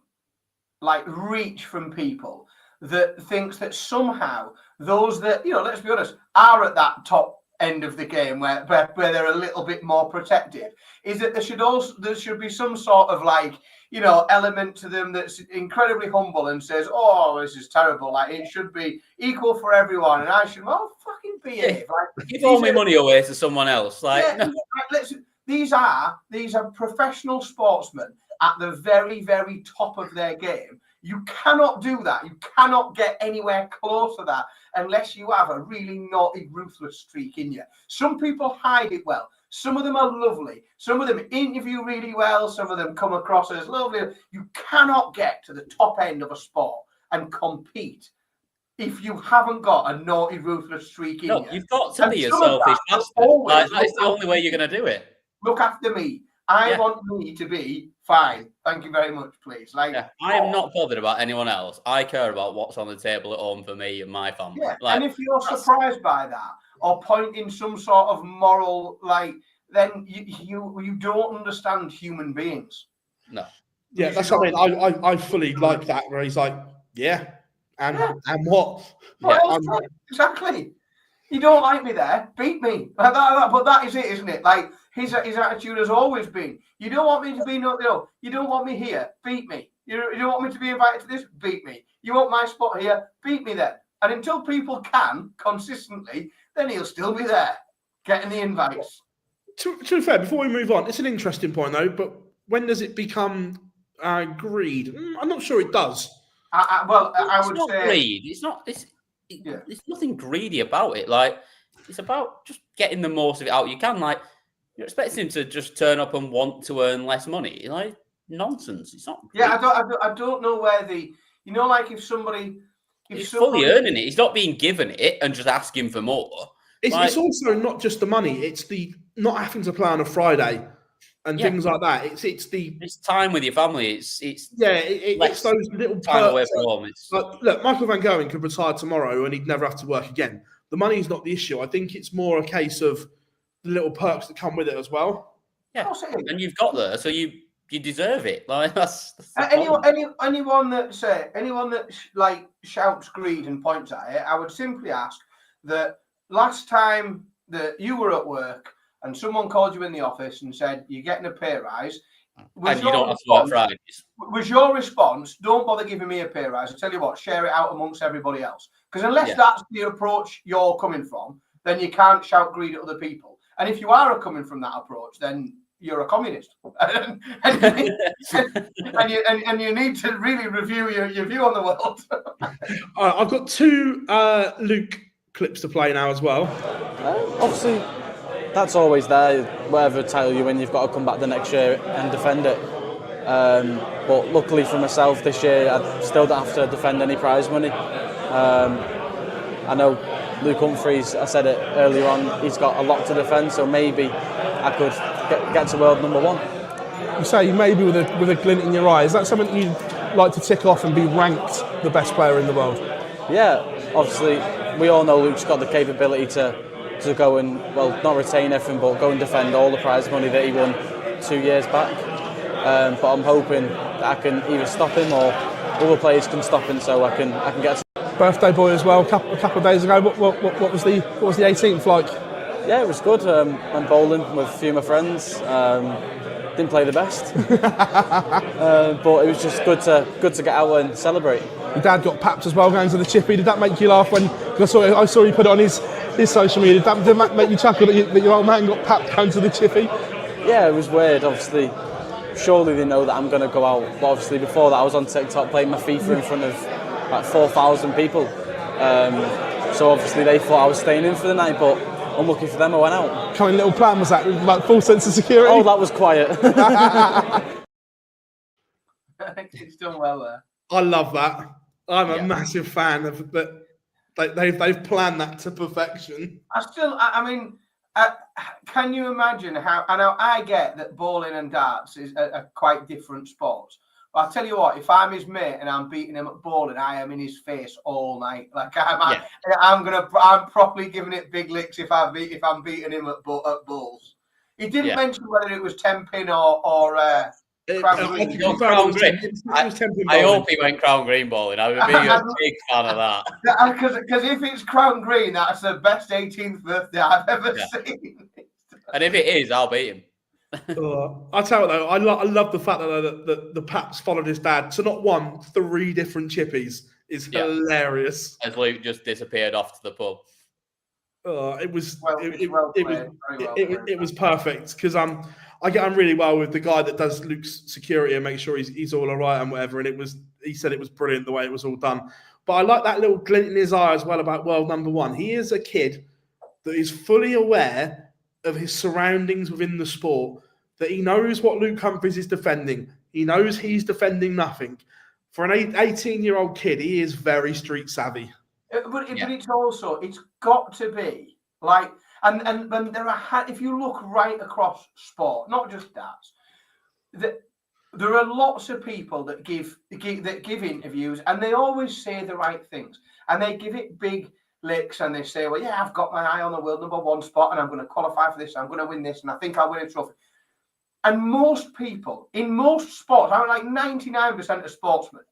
like reach from people that thinks that somehow those that, let's be honest, are at that top end of the game where they're a little bit more protective, is that there should be some sort of like, element to them that's incredibly humble and says, oh, this is terrible, like it should be equal for everyone and I should fucking behave. Like, give all my money away to someone else. Like, no. These are professional sportsmen at the very, very top of their game. You cannot do that. You cannot get anywhere close to that unless you have a really naughty, ruthless streak in you. Some people hide it well. Some of them are lovely. Some of them interview really well. Some of them come across as lovely. You cannot get to the top end of a sport and compete if you haven't got a naughty, ruthless streak in you. You've got to be a selfish bastard. Like, that's the only way you're going to do it. Look after me. I want me to be fine. Thank you very much, please. Like, I am not bothered about anyone else. I care about what's on the table at home for me and my family. Yeah. Like, and if you're surprised by that or pointing some sort of moral, then you don't understand human beings. No. Yeah, that's what I mean. I fully like that where he's like, and what? Exactly. You don't like me there, beat me. But that is it, isn't it? Like his attitude has always been, you don't want me to be you don't want me here, beat me. You don't want me to be invited to this, beat me. You want my spot here, beat me then. And until people can consistently, then he'll still be there, getting the invites. To be fair, before we move on, it's an interesting point though, but when does it become greed? I'm not sure it does. I would say greed. It's not. There's nothing greedy about it. Like, it's about just getting the most of it out you can. Like, you're expecting him to just turn up and want to earn less money. Like, nonsense. It's not. Greedy. Yeah, I don't know where like if somebody. He's fully earning it. He's not being given it and just asking for more. It's also not just the money. It's the not having to play on a Friday and things like that. It's time with your family. It's those little time away perks. from home. Look, Michael Van Gogh could retire tomorrow and he'd never have to work again. The money is not the issue. I think it's more a case of the little perks that come with it as well. Yeah, and you've got there, so you deserve it. Like that's anyone that shouts greed and points at it, I would simply ask that last time that you were at work and someone called you in the office and said you're getting a pay rise, and you don't have to work Fridays. Was your response, don't bother giving me a pay rise? I tell you what, share it out amongst everybody else. Because unless that's the approach you're coming from, then you can't shout greed at other people. And if you are coming from that approach, then you're a communist, and you need to really review your view on the world. All right, I've got two Luke clips to play now as well. Obviously, that's always there. Whatever title you win, you've got to come back the next year and defend it. But luckily for myself this year, I still don't have to defend any prize money. I know Luke Humphries, I said it earlier on, he's got a lot to defend, so maybe I could get to world number one. You say maybe with a glint in your eye. Is that something you'd like to tick off and be ranked the best player in the world? Yeah, obviously we all know Luke's got the capability to go and, well, not retain everything, but go and defend all the prize money that he won 2 years back. But I'm hoping that I can either stop him or other players can stop him, so I can get to. Birthday boy as well. A couple of days ago. What was the 18th like? Yeah, it was good. Went bowling with a few of my friends. Didn't play the best, but it was just good to get out and celebrate. Your dad got papped as well, going to the chippy. Did that make you laugh when? Because I saw he put it on his social media. Did that make you chuckle that your old man got papped going to the chippy? Yeah, it was weird. Obviously, surely they know that I'm going to go out. But obviously, before that, I was on TikTok playing my FIFA in front of like 4,000 people. So obviously, they thought I was staying in for the night, but unlucky for them, I went out. What kind of little plan was that? Like full sense of security? Oh, that was quiet. It's done well there. I love that. I'm a massive fan of that. They've planned that to perfection. I mean, can you imagine how? I know I get that bowling and darts are quite different sports, I'll tell you what, if I'm his mate and I'm beating him at bowling, I am in his face all night. Like I'm properly giving it big licks if I'm beating him at bowls. He didn't mention whether it was 10-pin or Crown Green. Crown Green. I hope he went Crown Green bowling. I would be a big fan of that. Because if it's Crown Green, that's the best 18th birthday I've ever seen. And if it is, I'll beat him. I tell you though, I love the fact that the Paps followed his dad to not 1, 3 different chippies is hilarious. As Luke just disappeared off to the pub. It was perfect because I get on really well with the guy that does Luke's security and make sure he's all right and whatever. And he said it was brilliant the way it was all done. But I like that little glint in his eye as well about world number 1. He is a kid that is fully aware of his surroundings within the sport, that he knows what Luke Humphries is defending. He knows he's defending nothing. For an 18-year-old kid, he is very street savvy. But it's got to be like, and there are, if you look right across sport, not just darts, there are lots of people that give interviews, and they always say the right things, and they give it big licks, and they say, well, yeah, I've got my eye on the world number 1 spot, and I'm going to qualify for this, I'm going to win this, and I think I'll win a trophy. And most people, in most sports, I mean, like 99% of sportsmen,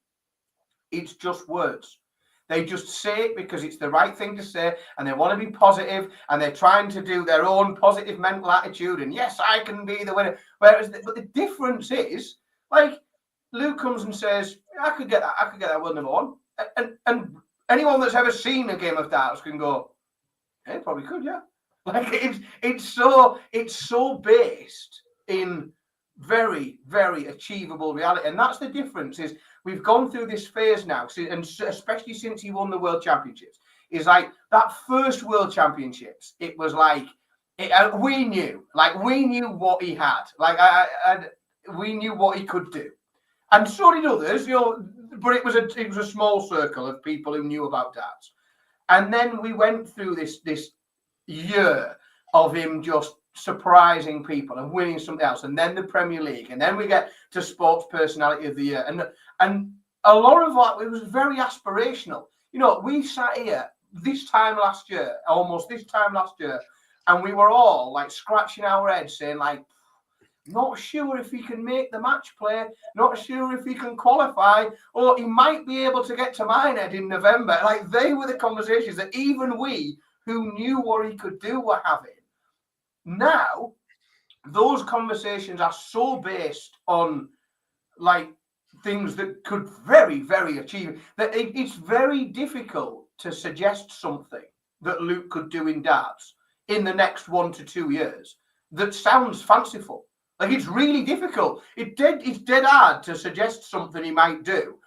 it's just words. They just say it because it's the right thing to say, and they want to be positive, and they're trying to do their own positive mental attitude, and yes, I can be the winner. But the difference is, like, Luke comes and says, I could get that world number 1. And anyone that's ever seen a game of darts can go, yeah, probably could, yeah. Like it's so based in very, very achievable reality, and that's the difference. Is we've gone through this phase now, and especially since he won the World Championships, is like that first World Championships. It was like we knew what he had, we knew what he could do, and so did others, But it was a small circle of people who knew about darts, and then we went through this year of him just surprising people and winning something else, and then the Premier League, and then we get to Sports Personality of the Year, and a lot of that, it was very aspirational. We sat here almost this time last year, and we were all like scratching our heads, saying like, not sure if he can make the match play, not sure if he can qualify, or he might be able to get to Minehead in November. Like, they were the conversations that even we who knew what he could do were having. Now, those conversations are so based on like things that could very, very achieve, that it's very difficult to suggest something that Luke could do in darts in the next 1 to 2 years that sounds fanciful. Like, it's really difficult. It's dead hard to suggest something he might do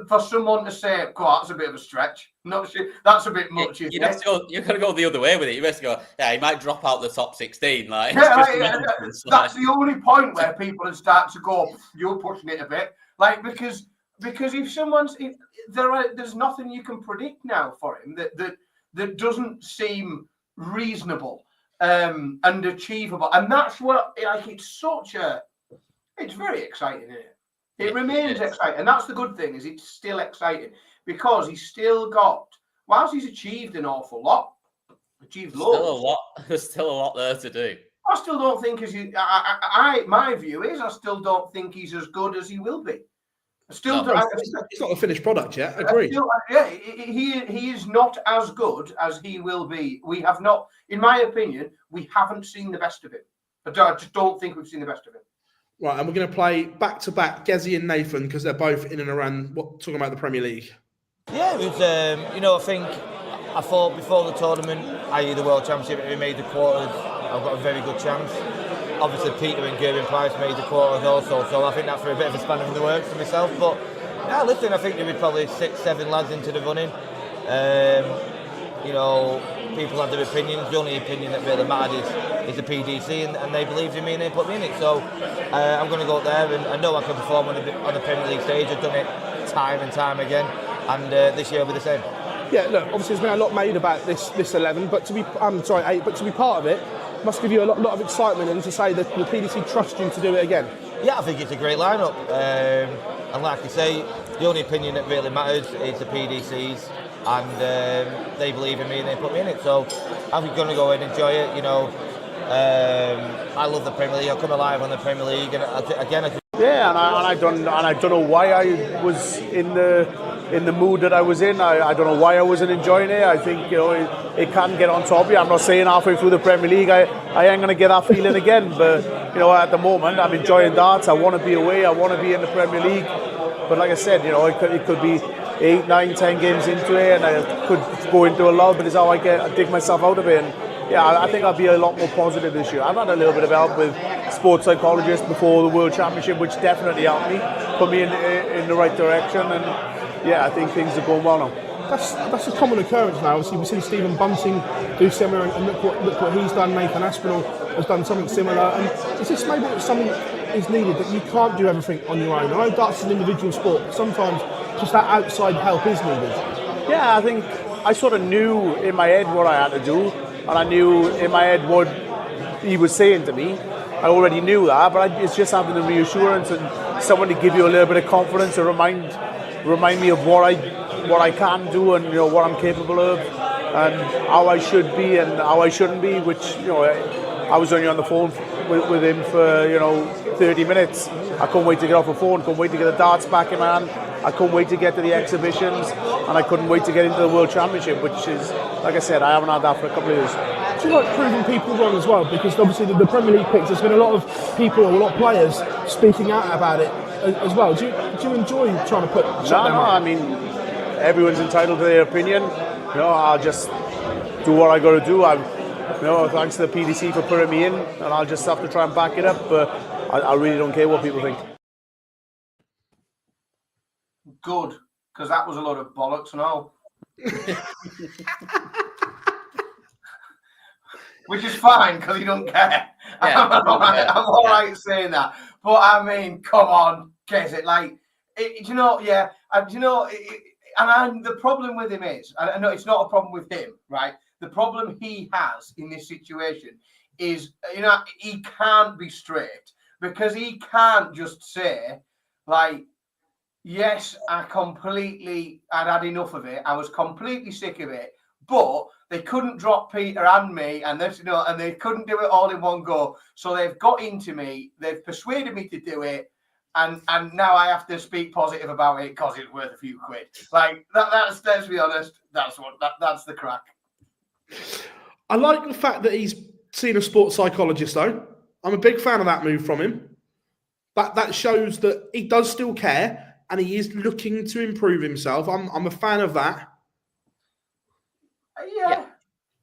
for someone to say, "God, that's a bit of a stretch. Not sure, that's a bit much." You've got to go the other way with it. You have to go, yeah, he might drop out the top 16. Like, that's the only point where people would start to go, "You're pushing it a bit," like because if there's nothing you can predict now for him that doesn't seem reasonable and achievable, and that's what it's very exciting, isn't it? It remains exciting, and that's the good thing, is it's still exciting because he's still got, whilst he's achieved an awful lot, there's still a lot there to do. I still don't think my view is I still don't think he's as good as he will be. It's not a finished product yet. Agree. He is not as good as he will be. We have not, in my opinion, we haven't seen the best of him. I just don't think we've seen the best of him. Right, and we're going to play back-to-back Gezi and Nathan because they're both in and around talking about the Premier League. Yeah, it was, I thought before the tournament, i.e. the World Championship, if we made the quarters, I've got a very good chance. Obviously, Peter and Gerben Price made the quarters also, so I think that for a bit of a spanner in the works for myself. But, yeah, listen, I think there were probably 6-7 lads into the running. People have their opinions. The only opinion that really mattered is the PDC, and they believed in me and they put me in it. So I'm going to go up there, and I know I can perform on the Premier League stage. I've done it time and time again, and this year will be the same. Yeah, look, obviously there's been a lot made about this 11, but to be 8, but to be part of it must give you a lot of excitement, and to say that the PDC trust you to do it again. Yeah, I think it's a great lineup. And like I say, the only opinion that really matters is the PDCs, and they believe in me and they put me in it. So I'm going to go and enjoy it. You know, I love the Premier League. I'll come alive on the Premier League, and again. Yeah, and I don't know why I was in the mood that I was in. I don't know why I wasn't enjoying it. I think, you know, it can get on top of you. I'm not saying halfway through the Premier League I ain't going to get that feeling again. But, you know, at the moment I'm enjoying darts. I want to be away. I want to be in the Premier League. But like I said, you know, it could be 8, 9, 10 games into it, and I could go into a lull. But it's how I dig myself out of it. And yeah, I think I'll be a lot more positive this year. I've had a little bit of help with sports psychologists before the World Championship, which definitely helped me, put me in the right direction. And yeah, I think things are going well now. That's a common occurrence now. Obviously, we've seen Stephen Bunting do similar, and look what he's done. Nathan Aspinall has done something similar. And is this maybe something is needed, that you can't do everything on your own? I know darts is an individual sport, but sometimes just that outside help is needed. Yeah, I think I sort of knew in my head what I had to do, and I knew in my head what he was saying to me. I already knew that, but it's just having the reassurance and someone to give you a little bit of confidence to remind me of what I can do, and, you know, what I'm capable of, and how I should be and how I shouldn't be. Which, you know, I was only on the phone with him for, you know, 30 minutes. I couldn't wait to get off the phone. Couldn't wait to get the darts back in my hand. I couldn't wait to get to the exhibitions, and I couldn't wait to get into the World Championship, which is, like I said, I haven't had that for a couple of years. Do you like proving people wrong as well? Because obviously the Premier League picks, there's been a lot of people, or a lot of players speaking out about it as well. Do you enjoy trying to put? No, I mean, everyone's entitled to their opinion. You know, I'll just do what I got to do. You know, thanks to the PDC for putting me in, and I'll just have to try and back it up. But I really don't care what people think. Good, because that was a lot of bollocks and all. Which is fine, because you don't care. Yeah, I'm all right saying that. But I mean, come on, guess it. Like, you know, yeah. You know, the problem with him is, I know it's not a problem with him, right? The problem he has in this situation is, you know, he can't be straight, because he can't just say, like, yes, I'd had enough of it. I was completely sick of it. But they couldn't drop Peter and me, and this, you know, and they couldn't do it all in one go. So they've got into me. They've persuaded me to do it, and now I have to speak positive about it because it's worth a few quid. Like that's let's be honest. That's the crack. I like the fact that he's seen a sports psychologist, though. I'm a big fan of that move from him. That shows that he does still care, and he is looking to improve himself. I'm a fan of that. Yeah.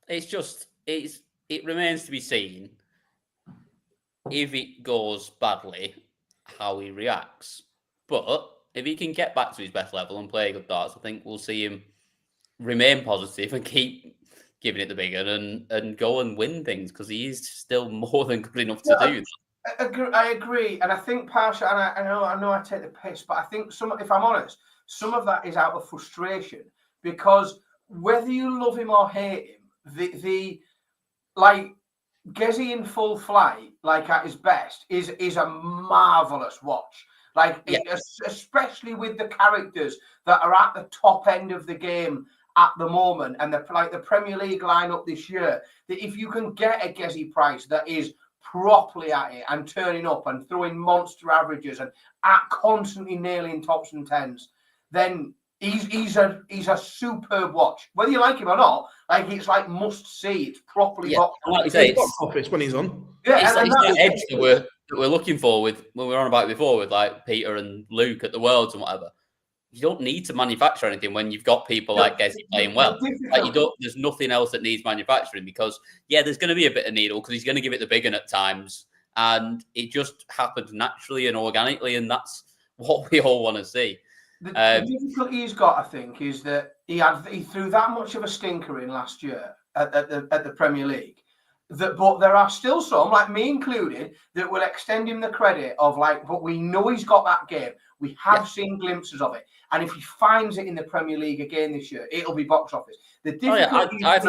It remains to be seen if it goes badly, how he reacts. But if he can get back to his best level and play good darts, I think we'll see him remain positive and keep giving it the big one and go and win things, because he is still more than good enough to do that. I agree, and I think partially, and I know I take the piss, but I think if I'm honest, some of that is out of frustration, because whether you love him or hate him, the like Gezi in full flight, like at his best, is a marvelous watch. Like, especially with the characters that are at the top end of the game at the moment, and the Premier League lineup this year, that if you can get a Gezi Price that is properly at it and turning up and throwing monster averages and constantly nailing tops and tens, then he's a superb watch. Whether you like him or not, like, it's like must see. It's properly box office when he's on. Yeah, it's that edge that we're looking for when we were on about before with like Peter and Luke at the Worlds and whatever. You don't need to manufacture anything when you've got people like Gezi playing well. Like, there's nothing else that needs manufacturing, because there's going to be a bit of needle, because he's going to give it the big one at times, and it just happens naturally and organically, and that's what we all want to see. The difficulty he's got, I think, is that he threw that much of a stinker in last year at the Premier League. But there are still some, like me included, that will extend him the credit of, like, but we know he's got that game. We have seen glimpses of it. And if he finds it in the Premier League again this year, it'll be box office. The difficulty I'm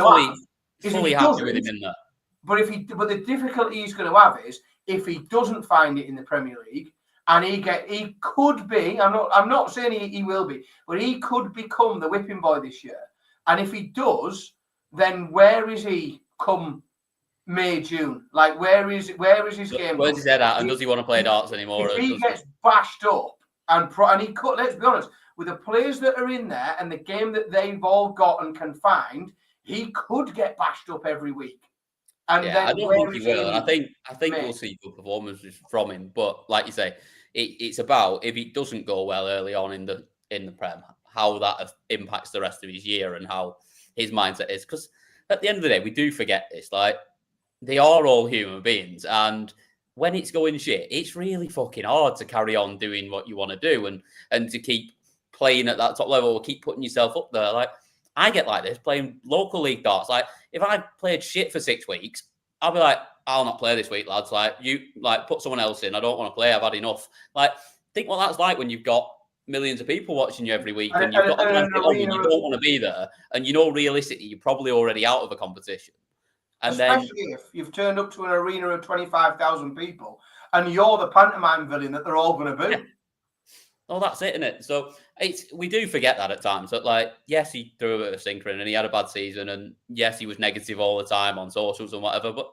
fully happy with him in that. But the difficulty he's going to have is if he doesn't find it in the Premier League and he could be. I'm not saying he will be, but he could become the whipping boy this year. And if he does, then where is he come May, June? Like, where is his game? Where's his head at? And does he want to play darts anymore? If he gets bashed up, and he could, let's be honest, with the players that are in there and the game that they've all got and can find, he could get bashed up every week. And yeah, then I don't think he will. I think we'll see good performances from him. But like you say, it's about if it doesn't go well early on in the Prem, how that impacts the rest of his year and how his mindset is. Because at the end of the day, we do forget this. Like, they are all human beings, and when it's going shit, it's really fucking hard to carry on doing what you want to do and to keep playing at that top level or keep putting yourself up there. Like, I get like this playing local league darts. Like, if I played shit for 6 weeks, I'll be like, I'll not play this week, lads. Like, you put someone else in. I don't want to play. I've had enough. Like, think what that's like when you've got millions of people watching you every week and you've got a blanket on and you don't want to be there, and you know realistically you're probably already out of a competition. And especially if you've turned up to an arena of 25,000 people and you're the pantomime villain that they're all going to boo. Yeah. Oh, that's it, isn't it? So we do forget that at times. That, like, yes, he threw a bit of a stinker in and he had a bad season, and yes, he was negative all the time on socials and whatever. But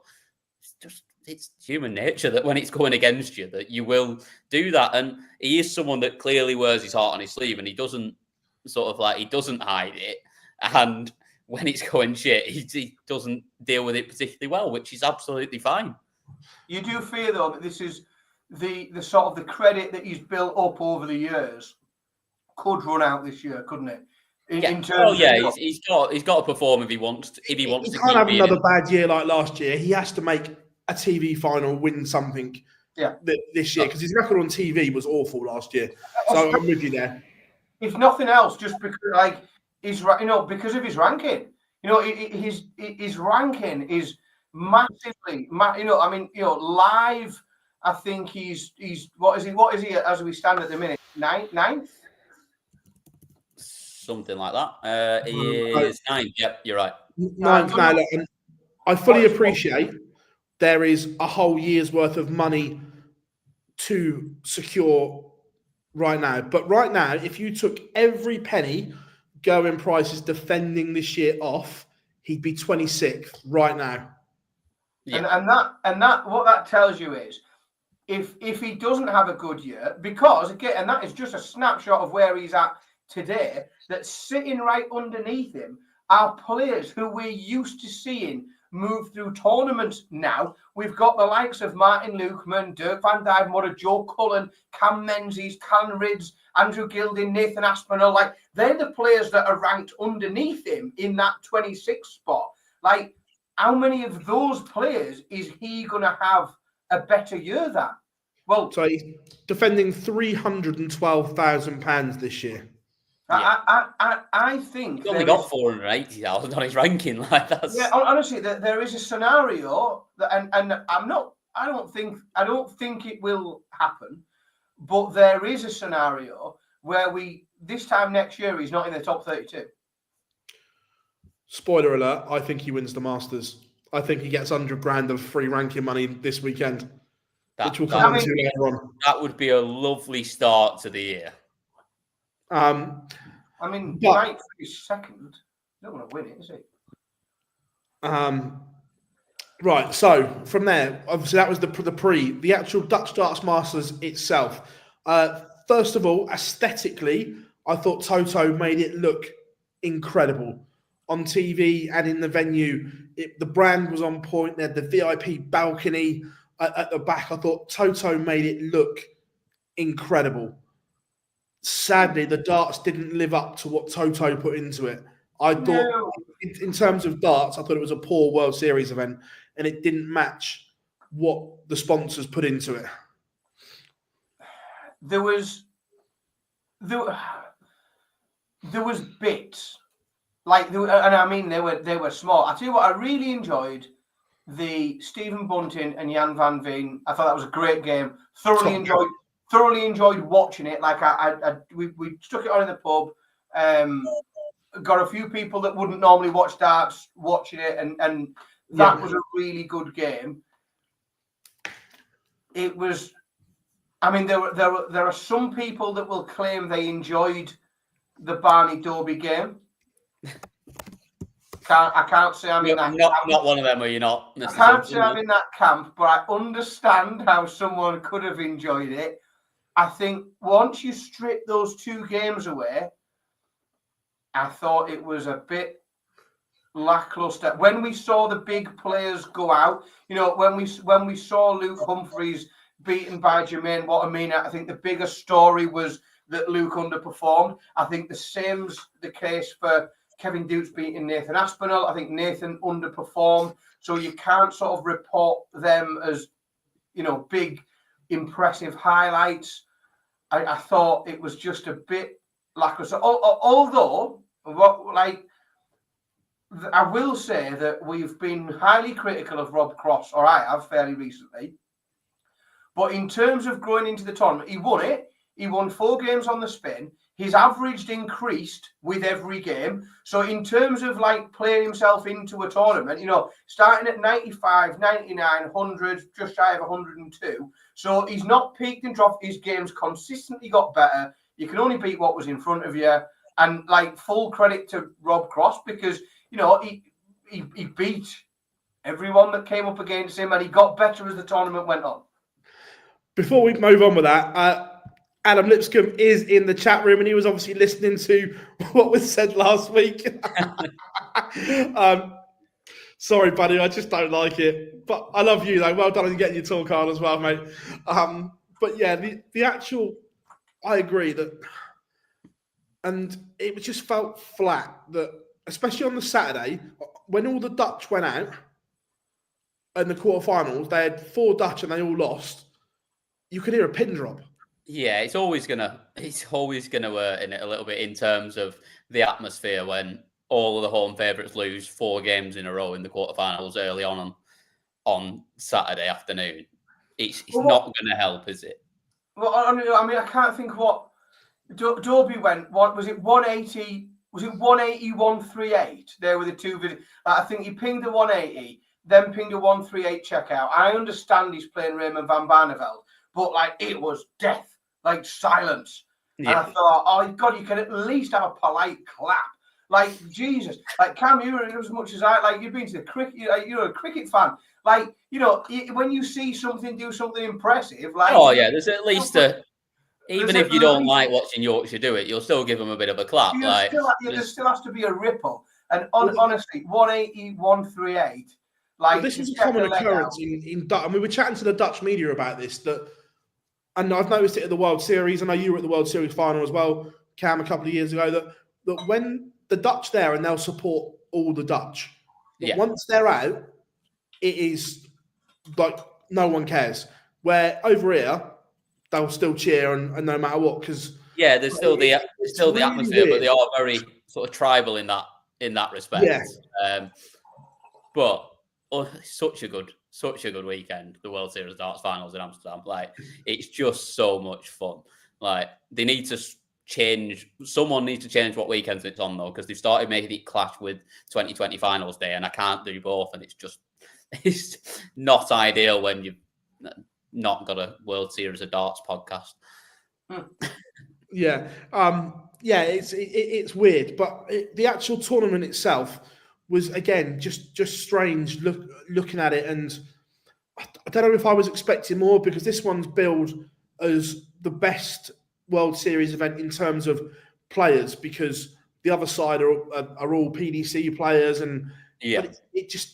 it's human nature that when it's going against you, that you will do that. And he is someone that clearly wears his heart on his sleeve, and he doesn't hide it. And when it's going shit, he doesn't deal with it particularly well, which is absolutely fine. You do fear, though, that this is the sort of the credit that he's built up over the years could run out this year, couldn't it? In terms of, he's got to perform if he wants to. If he wants to, can't have another bad year like last year. He has to make a TV final, win something. Yeah. This year, because his record on TV was awful last year. So I'm with you there. If nothing else, just because because of his ranking. His ranking is massively. Live. I think he's what is he as we stand at the minute? Ninth. Something like that. He is 9th. Yep, you're right. 9th now. And I fully appreciate there is a whole year's worth of money to secure right now. But right now, if you took every penny going prices defending this year off, he'd be 26th right now. Yeah. And that what that tells you is if he doesn't have a good year, because again, and that is just a snapshot of where he's at today, that sitting right underneath him are players who we're used to seeing move through tournaments now. We've got the likes of Martin Lukeman, Dirk van Dijvenbode, Joe Cullen, Cam Menzies, Callum Ridds, Andrew Gilding, Nathan Aspinall. Like, they're the players that are ranked underneath him in that 26th spot. Like, how many of those players is he going to have a better year than? Well, so he's defending £312,000 this year. I think he's only got 480,000 on his ranking. Like, that's honestly, there is a scenario that, and I don't think it will happen, but there is a scenario where this time next year he's not in the top 32. Spoiler alert! I think he wins the Masters. I think he gets $100,000 of free ranking money this weekend, which we'll come to later on. That would be a lovely start to the year. He might finish second. He don't want to win it, is he? Right. So from there, obviously that was the actual Dutch Darts Masters itself. First of all, aesthetically, I thought Toto made it look incredible on TV and in the venue. The brand was on point. They had the VIP balcony at the back. I thought Toto made it look incredible. Sadly, the darts didn't live up to what Toto put into it. I thought, in terms of darts, I thought it was a poor World Series event, and it didn't match what the sponsors put into it. There was bits like, and I mean they were small. I tell you what, I really enjoyed the Stephen Bunting and Jan van Veen. I thought that was a great game. Thoroughly enjoyed watching it. Like we stuck it on in the pub. Got a few people that wouldn't normally watch darts watching it, and that was a really good game. It was I mean, there are some people that will claim they enjoyed the Barney Doby game. I can't say I'm in that camp. Not one of them, are you not? I can't say I'm in that camp, but I understand how someone could have enjoyed it. I think once you strip those 2 games away, I thought it was a bit lackluster. When we saw the big players go out, when we saw Luke Humphries beaten by Jermaine Watamina, I think the bigger story was that Luke underperformed. I think the same's the case for Kevin Dukes beating Nathan Aspinall. I think Nathan underperformed. So you can't sort of report them as, big, impressive highlights. I thought it was just a bit lackluster. Although, I will say that we've been highly critical of Rob Cross, or I have fairly recently. But in terms of growing into the tournament, he won it. He won 4 games on the spin. His average increased with every game. So in terms of playing himself into a tournament, starting at 95, 99, 100, just shy of 102. So he's not peaked and dropped. His games consistently got better. You can only beat what was in front of you. And full credit to Rob Cross because, he beat everyone that came up against him and he got better as the tournament went on. Before we move on with that, Adam Lipscomb is in the chat room and he was obviously listening to what was said last week. Sorry, buddy, I just don't like it. But I love you, though. Well done on getting your talk on as well, mate. But yeah, the actual, I agree that, and it just felt flat that, especially on the Saturday, when all the Dutch went out in the quarterfinals, they had 4 Dutch and they all lost. You could hear a pin drop. Yeah, it's always gonna hurt in it a little bit in terms of the atmosphere when all of the home favourites lose 4 games in a row in the quarterfinals early on Saturday afternoon. It's not going to help, is it? Well, I mean, I can't think what Doby went. What was it? 180? Was it 180, 138? There were the 2 videos. I think he pinged a 180, then pinged a 138 checkout. I understand he's playing Raymond van Barneveld, but it was death. Silence. Yeah. And I thought, oh God, you can at least have a polite clap. Jesus. Cam, you were as much as I, you've been to the cricket, you're a cricket fan. When you see something do something impressive, oh yeah, there's at least even if you don't like watching Yorkshire do it, you'll still give them a bit of a clap. There still has to be a ripple. And honestly, 180, 138. This is a common occurrence in Dutch. And we were chatting to the Dutch media about this, and I've noticed it at the World Series. I know you were at the World Series final as well, Cam, a couple of years ago, that when the Dutch there and they'll support all the Dutch. But once they're out, it is no one cares. Where over here, they'll still cheer and no matter what. Because there's still the atmosphere, weird. But they are very sort of tribal in that respect. Yeah. But such a good weekend, the World Series Darts finals in Amsterdam. It's just so much fun. They need to someone needs to change what weekends it's on though, because they've started making it clash with 2020 finals day, and I can't do both, and it's not ideal when you've not got a World Series of Darts podcast. It's weird, but the actual tournament itself was again just strange looking at it, and I don't know if I was expecting more because this one's billed as the best World Series event in terms of players because the other side are all PDC players, and this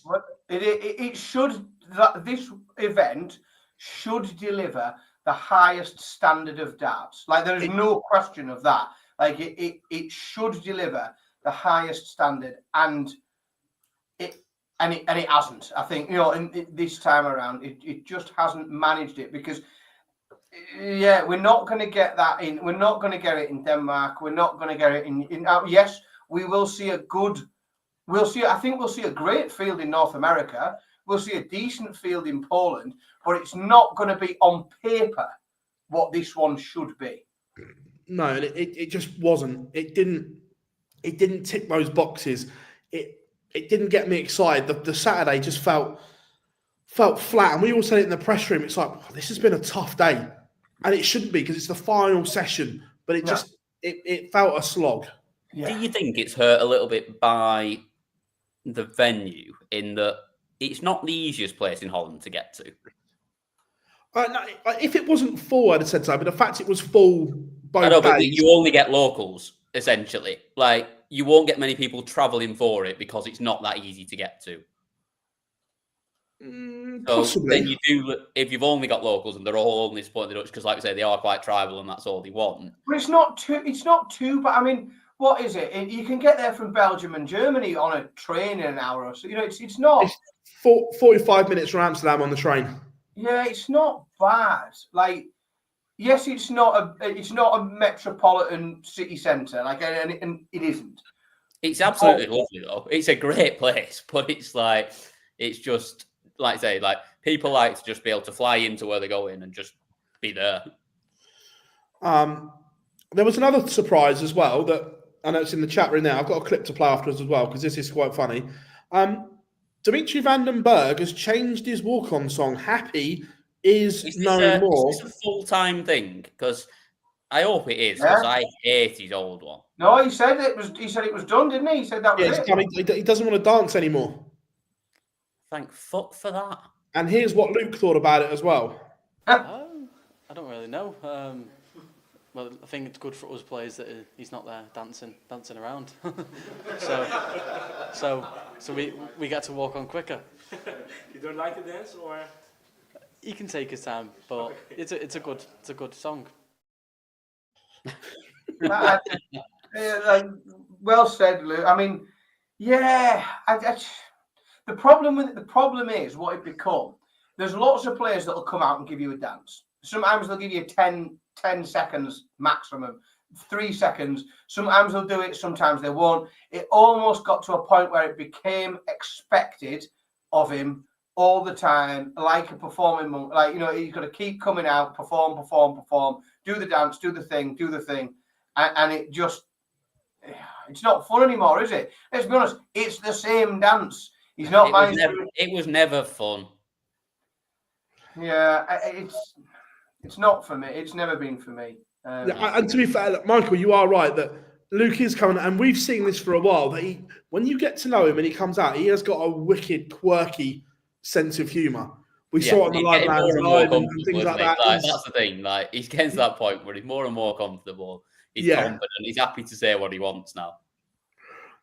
event should deliver the highest standard of darts. There is no question of that. It should deliver the highest standard, and it hasn't. I think this time around it just hasn't managed it because we're not going to get that in. We're not going to get it in Denmark. We're not going to get it in. Yes, we will see I think we'll see a great field in North America. We'll see a decent field in Poland, but it's not going to be on paper what this one should be. No, and it just wasn't. It didn't tick those boxes. It didn't get me excited. The Saturday just felt flat, and we all said it in the press room. It's this has been a tough day. and it shouldn't be because it's the final session. But it just it felt a slog. Yeah. Do you think it's hurt a little bit by the venue in that it's not the easiest place in Holland to get to? No, if it wasn't full, I'd have said so. But the fact it was full both I know, but days, you only get locals essentially. Like you won't get many people travelling for it because it's not that easy to get to. So possibly. then you do, if you've only got locals and they're all only supporting the Dutch because, like I say, they are quite tribal and that's all they want. But it's not too. But I mean, what is it? You can get there from Belgium and Germany on a train in an hour or so. You know, it's not. It's 45 minutes from Amsterdam on the train. Yeah, it's not bad. Like, yes, it's not a metropolitan city centre. Like, and it isn't. It's absolutely lovely though. It's a great place, but it's just like I say, like people like to just be able to fly into where they're going and just be there. There was another surprise as well that I know it's in the chat room now. I've got a clip to play afterwards as well because this is quite funny. Dimitri van den Berg has changed his walk-on song. Happy is no more. Is this a full-time thing? Because I hope it is, because I hate his old one. No, he said it was. He said it was done, didn't he? He said that was it. He doesn't want to dance anymore. Thank fuck for that. And here's what Luke thought about it as well. I don't really know. Well, I think it's good for us players that he's not there dancing around. so we get to walk on quicker. You don't like the dance, or he can take his time, but it's a good song. Well said, Luke. I mean, yeah. The problem is what it become. There's lots of players that will come out and give you a dance. Sometimes they'll give you 10 seconds maximum, 3 seconds. Sometimes they'll do it, sometimes they won't. It almost got to a point where it became expected of him all the time, like a performing monk. Like, you know, he's got to keep coming out, perform, do the dance, do the thing. And it just, it's not fun anymore, is it? Let's be honest, it's the same dance. He's not It was never fun. Yeah, it's not for me. It's never been for me. And to be fair, look, Michael, you are right that Luke is coming, and we've seen this for a while. That when you get to know him and he comes out, he has got a wicked, quirky sense of humour. We saw it on the live and things like that. That's the thing. Like he's getting to that point where he's more and more comfortable. He's confident. He's happy to say what he wants now.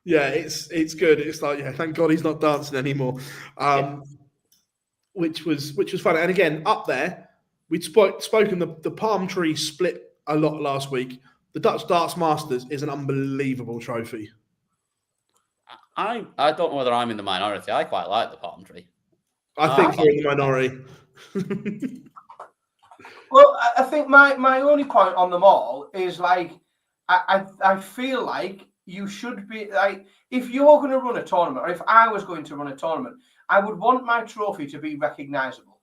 Yeah, it's good. It's like, yeah, thank God he's not dancing anymore. Which was fun. And again, up there, we'd spoken the palm tree split a lot last week. The Dutch Darts Masters is an unbelievable trophy. I don't know whether I'm in the minority. I quite like the palm tree. I think you're in the minority. Well, I think my only point on them all is like I feel like you should be like, if you're going to run a tournament, or if I was going to run a tournament, I would want my trophy to be recognisable.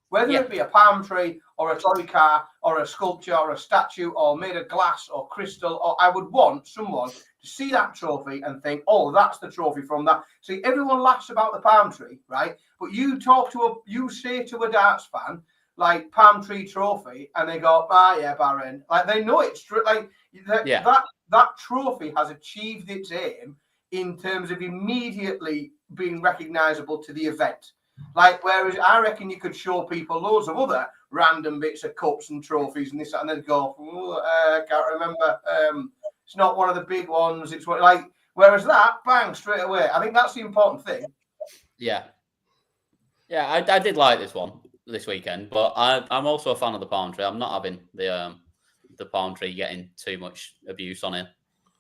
Whether it be a palm tree or a toy car or a sculpture or a statue or made of glass or crystal, or I would want someone to see that trophy and think, oh, that's the trophy from that. See, everyone laughs about the palm tree, right? But you say to a darts fan, like, palm tree trophy, and they go, yeah, Baron. Like, they know it's true. Like, that trophy has achieved its aim in terms of immediately being recognisable to the event. Like, whereas I reckon you could show people loads of other random bits of cups and trophies and this, and then go, can't remember. It's not one of the big ones. It's what, like, whereas that, bang, straight away. I think that's the important thing. Yeah. Yeah, I did like this one this weekend, but I'm also a fan of the palm tree. I'm not having the palm tree getting too much abuse on it.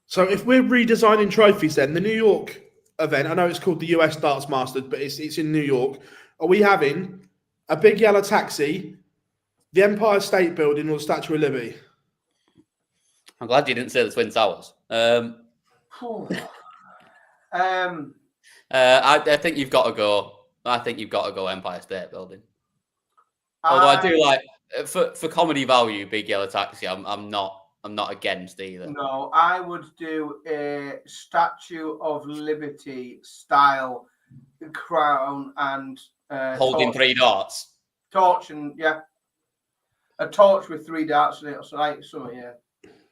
So if we're redesigning trophies, then the New York event, I know it's called the US Darts Masters, but it's in New York. Are we having a big yellow taxi, the Empire State Building, or the Statue of Liberty? I'm glad you didn't say the Twin Towers. I think you've got to go. I think you've got to go Empire State Building. Although I do like, for comedy value, big yellow taxi. I'm not against either. No, I would do a Statue of Liberty style crown and holding 3 darts. Torch and yeah. A torch with 3 darts in it, or something, yeah.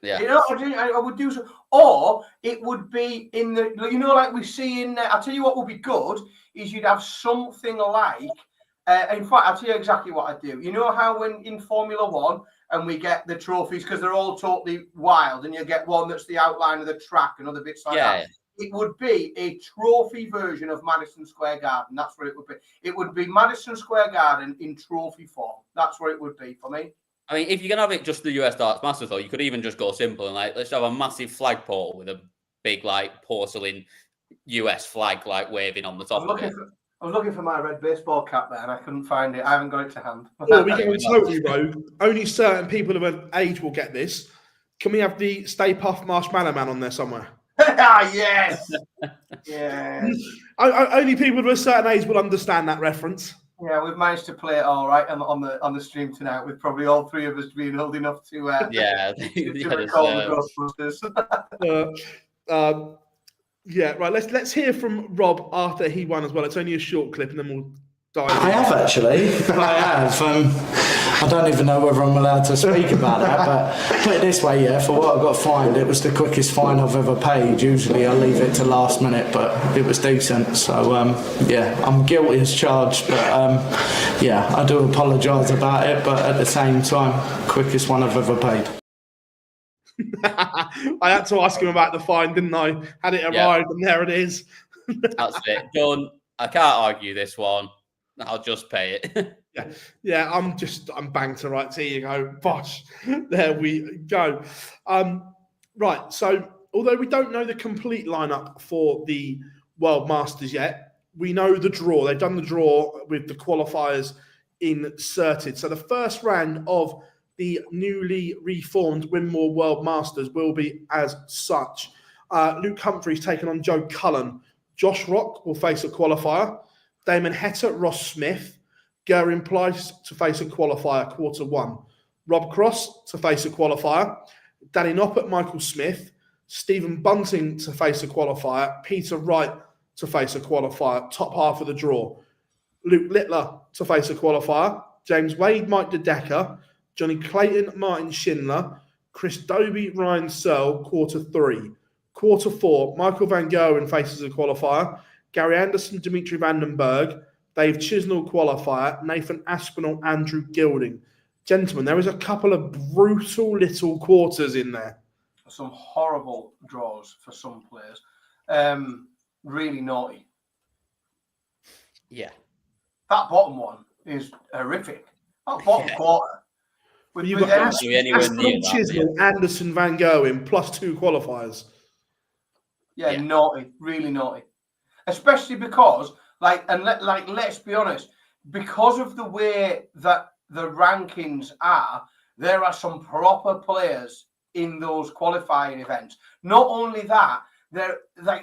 Yeah. You know, I would do so, or it would be in the, you know, like we see in. I'll tell you what would be good is you'd have something like. In fact, I'll tell you exactly what I do. You know how when in Formula One and we get the trophies because they're all totally wild, and you get one that's the outline of the track and other bits like that. It would be a trophy version of Madison Square Garden. That's what it would be. It would be Madison Square Garden in trophy form. That's what it would be for me. I mean, if you're going to have it just the US Darts Masters, though, you could even just go simple and, like, let's have a massive flagpole with a big, like, porcelain US flag, like, waving on the top of it. I was looking for my red baseball cap there and I couldn't find it. I haven't got it to hand. Or we go totally rogue. Only certain people of an age will get this. Can we have the Stay Puft Marshmallow Man on there somewhere? Yes. Yeah. Only people of a certain age will understand that reference. Yeah, we've managed to play it all right on the stream tonight, with probably all 3 of us being old enough to recall the Ghostbusters. Yeah, right. Let's hear from Rob after he won as well. It's only a short clip, and then we'll dive in. I have actually. I have. I don't even know whether I'm allowed to speak about that, but put it this way, yeah, for what I got fined, it was the quickest fine I've ever paid. Usually I leave it to last minute, but it was decent. So, yeah, I'm guilty as charged, but yeah, I do apologise about it, but at the same time, quickest one I've ever paid. I had to ask him about the fine, didn't I? Had it arrived, and there it is. That's it. Done. I can't argue this one. I'll just pay it. Yeah. I'm banged to rights. Here you go, Bosch. There we go. Right. So, although we don't know the complete lineup for the World Masters yet, we know the draw. They've done the draw with the qualifiers inserted. So the first round of the newly reformed Winmore World Masters will be as such. Luke Humphries taking on Joe Cullen. Josh Rock will face a qualifier. Damon Heta, Ross Smith. Gerwyn Price to face a qualifier, quarter 1. Rob Cross to face a qualifier. Danny Noppert, Michael Smith. Stephen Bunting to face a qualifier. Peter Wright to face a qualifier. Top half of the draw. Luke Littler to face a qualifier. James Wade, Mike DeDecker. Johnny Clayton, Martin Schindler. Chris Dobie, Ryan Searle, quarter 3. Quarter 4, Michael Van Gerwen faces a qualifier. Gary Anderson, Dimitri Vandenberg. Dave Chisnell, qualifier. Nathan Aspinall, Andrew Gilding. Gentlemen, there is a couple of brutal little quarters in there. Some horrible draws for some players. Really naughty. Yeah. That bottom one is horrific. That bottom quarter. You've got Aspinall, Chisnell, Anderson, Van Gerwen, plus 2 qualifiers. Yeah, naughty. Really naughty. Especially because, let's be honest, because of the way that the rankings are, there are some proper players in those qualifying events. Not only that,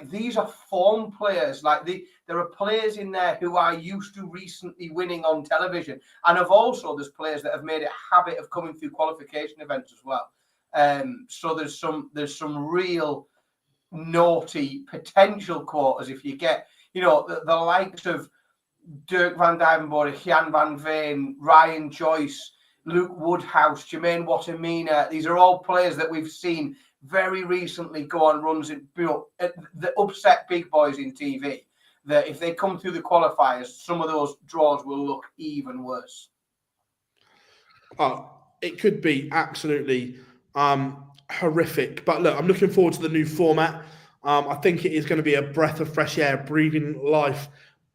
these are form players. There are players in there who are used to recently winning on television, and there's players that have made it a habit of coming through qualification events as well. So there's some real naughty potential quarters if you get, the likes of Dirk van Dijvenbode, Jan van Veen, Ryan Joyce, Luke Woodhouse, Jermaine Watamina. These are all players that we've seen very recently go on runs that upset big boys in TV. That if they come through the qualifiers, some of those draws will look even worse. It could be absolutely horrific. But look, I'm looking forward to the new format. I think it is going to be a breath of fresh air, breathing life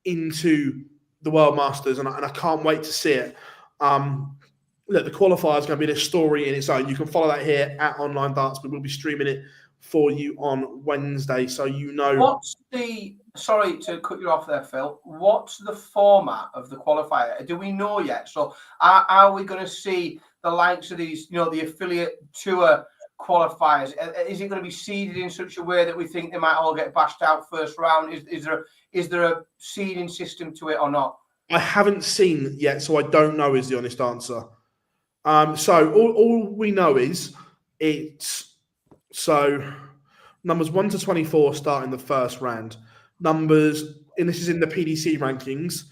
into the World Masters, and I can't wait to see it. Look, the qualifier is going to be this story in its own. You can follow that here at Online Darts, but we'll be streaming it for you on Wednesday, so you know. Sorry to cut you off there, Phil. What's the format of the qualifier? Do we know yet? So are we going to see the likes of these, the affiliate tour qualifiers? Is it going to be seeded in such a way that we think they might all get bashed out first round? Is there a seeding system to it or not? I haven't seen yet, so I don't know is the honest answer. So all we know is numbers 1 to 24 start in the first round. And this is in the PDC rankings,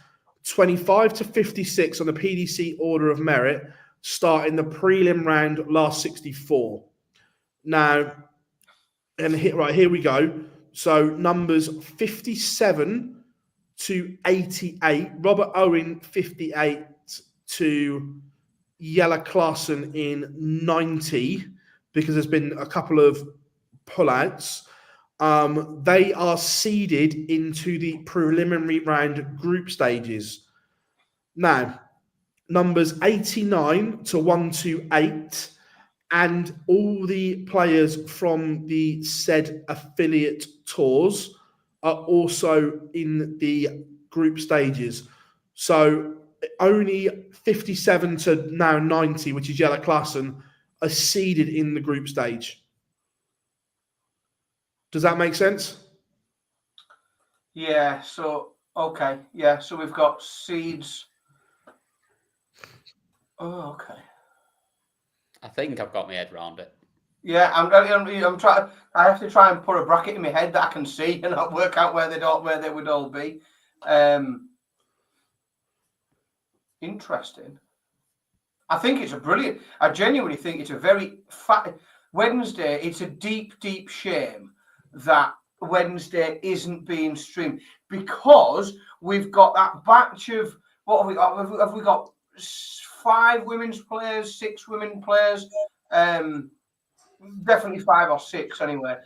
25 to 56 on the PDC order of merit, starting the prelim round last 64. Now, and here we go. So numbers 57 to 88. Robert Owen, 58 to Jelle Klaassen in 90, because there's been a couple of pullouts. They are seeded into the preliminary round group stages. Now, numbers 89 to 128 and all the players from the said affiliate tours are also in the group stages. So only 57 to now 90, which is Jelle Klaassen, are seeded in the group stage. Does that make sense? Yeah, so, okay. Yeah, so we've got seeds. Oh, okay. I think I've got my head around it. Yeah, I'm trying. I have to try and put a bracket in my head that I can see and not work out where they would all be. Interesting. I think it's a brilliant. I genuinely think it's a very Wednesday. It's a deep shame that Wednesday isn't being streamed, because we've got that batch of what have we got? Have we got 5 women's players, 6 women players? Definitely 5 or 6 anyway.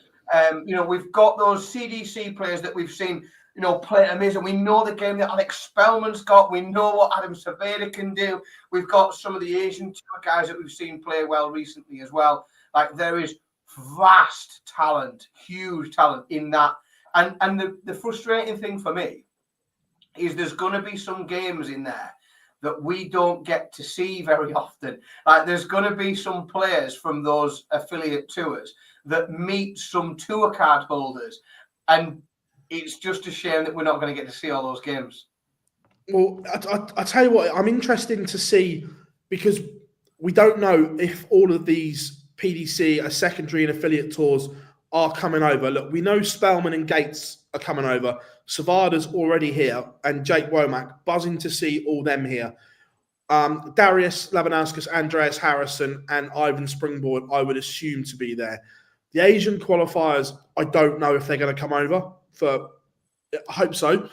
We've got those CDC players that we've seen, play amazing. We know the game that Alex Spellman's got. We know what Adam Saveda can do. We've got some of the Asian tour guys that we've seen play well recently as well. Like, there is vast talent, huge talent in that. And the frustrating thing for me is there's going to be some games in there that we don't get to see very often. Like, there's going to be some players from those affiliate tours that meet some tour card holders, and it's just a shame that we're not going to get to see all those games. Well, I tell you what, I'm interested to see, because we don't know if all of these PDC, secondary and affiliate tours are coming over. Look, we know Spellman and Gates are coming over. Savada's already here, and Jake Womack, buzzing to see all them here. Darius Labanauskas, Andreas Harrison, and Ivan Springboard, I would assume to be there. The Asian qualifiers, I don't know if they're going to come over. I hope so.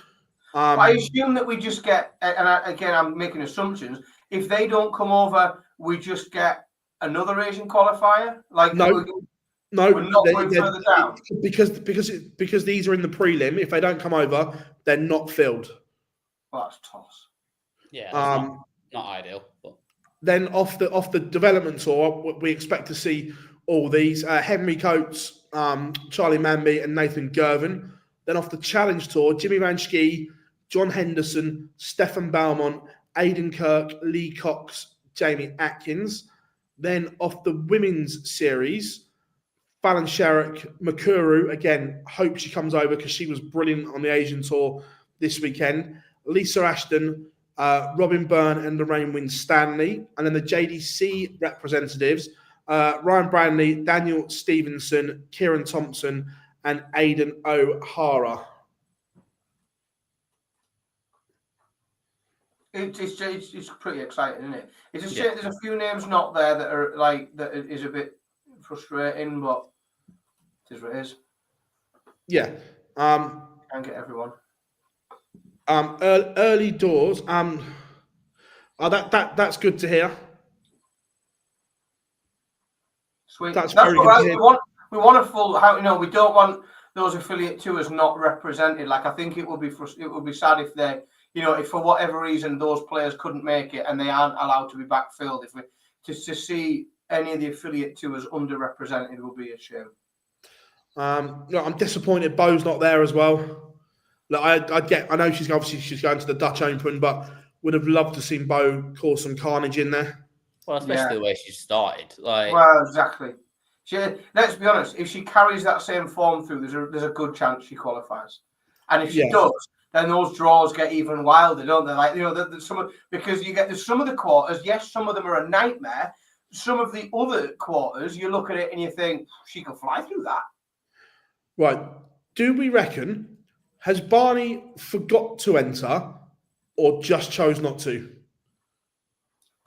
I assume that we just get, and I'm making assumptions. If they don't come over, we just get another Asian qualifier. Like, no, we're not going further down, because these are in the prelim. If they don't come over, they're not filled. Well, that's toss. Yeah, that's not ideal. But then off the development tour, we expect to see all these: Henry Coates, Charlie Manby, and Nathan Gervin. Then off the challenge tour, Jimmy Van Schie, John Henderson, Stefan Beaumont, Aidan Kirk, Lee Cox, Jamie Atkins. Then off the women's series, Fallon Sherrick, Makuru, again, hope she comes over because she was brilliant on the Asian tour this weekend. Lisa Ashton, Robin Byrne, and Lorraine Winstanley. And then the JDC representatives, Ryan Branley, Daniel Stevenson, Kieran Thompson, and Aidan O'Hara. It's pretty exciting, isn't it? It's a shame there's a few names not there that are that is a bit frustrating, but it is what it is. Yeah. Can't get everyone. Early doors. That's good to hear. Sweet. That's very good right. to hear. We want a full. We don't want those affiliate tours not represented. Like, I think it would be sad if they, if for whatever reason those players couldn't make it and they aren't allowed to be backfilled. To see any of the affiliate tours underrepresented would be a shame. I'm disappointed Beau's not there as well. Look, I know she's going to the Dutch Open, but would have loved to see Beau cause some carnage in there. Well, especially the way she started. Well, exactly. Let's be honest. If she carries that same form through, there's a good chance she qualifies. And if she does, then those draws get even wilder, don't they? Like, because there's some of the quarters. Yes, some of them are a nightmare. Some of the other quarters, you look at it and you think she can fly through that. Right. Do we reckon, has Barney forgot to enter or just chose not to?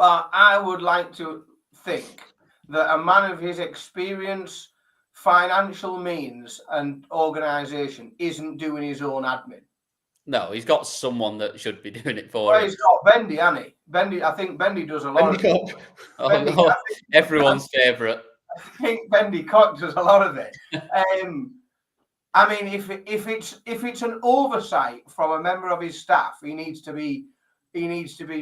But I would like to think that a man of his experience, financial means, and organisation isn't doing his own admin. No, he's got someone that should be doing it for Well, him. he's got Bendy, hasn't he? Bendy, I think Bendy does a lot of it. Bendy, no, everyone's favourite. I think Bendy Cock does a lot of it. I mean, if it's an oversight from a member of his staff, he needs to be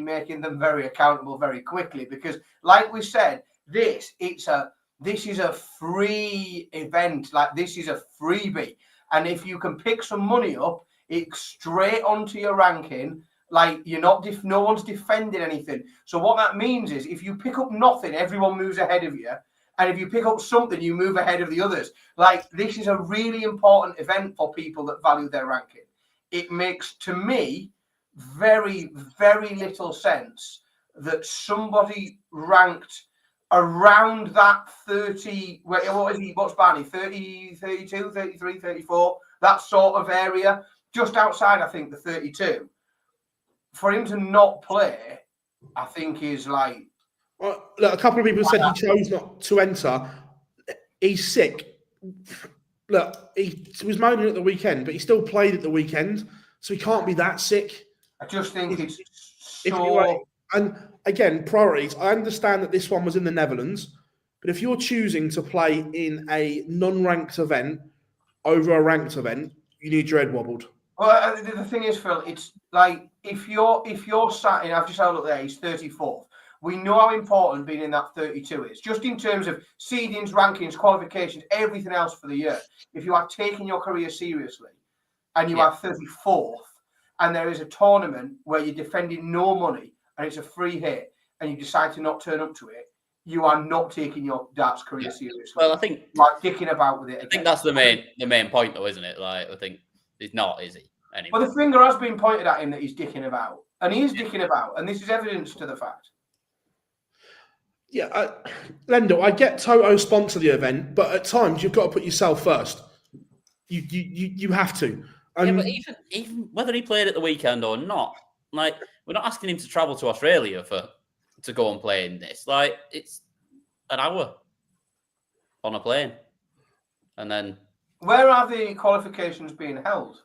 making them very accountable very quickly, because, like we said, this is a free event. Like, this is a freebie, and if you can pick some money up, it's straight onto your ranking. Like, you're not no one's defending anything. So what that means is, if you pick up nothing, everyone moves ahead of you. And if you pick up something, you move ahead of the others. Like, this is a really important event for people that value their ranking. It makes, to me, very, very little sense that somebody ranked around that 30, what is he, what's Barney, 30, 32, 33, 34, that sort of area, just outside, I think, the 32. For him to not play, I think is like... Well, look, a couple of people said he chose not to enter. He's sick. Look, he was moaning at the weekend, but he still played at the weekend, so he can't be that sick. I just think it's so... And again, priorities. I understand that this one was in the Netherlands, but if you're choosing to play in a non-ranked event over a ranked event, you need your head wobbled. Well, the thing is, Phil, it's like if you're sat in, I've just had a look there, he's 34th. We know how important being in that 32 is, just in terms of seedings, rankings, qualifications, everything else for the year. If you are taking your career seriously and you are 34th, and there is a tournament where you're defending no money and it's a free hit, and you decide to not turn up to it, you are not taking your darts career seriously. Well, I think like dicking about with it. I think that's the main point, though, isn't it? Like, I think he's not, is he? Anyway. Well, the finger has been pointed at him that he's dicking about, and he is dicking about, and this is evidence to the fact. Yeah, Lendl, I get Toto sponsor the event, but at times you've got to put yourself first. You have to. Yeah, but even whether he played at the weekend or not, like, we're not asking him to travel to Australia to go and play in this. Like, it's an hour on a plane, and then where are the qualifications being held?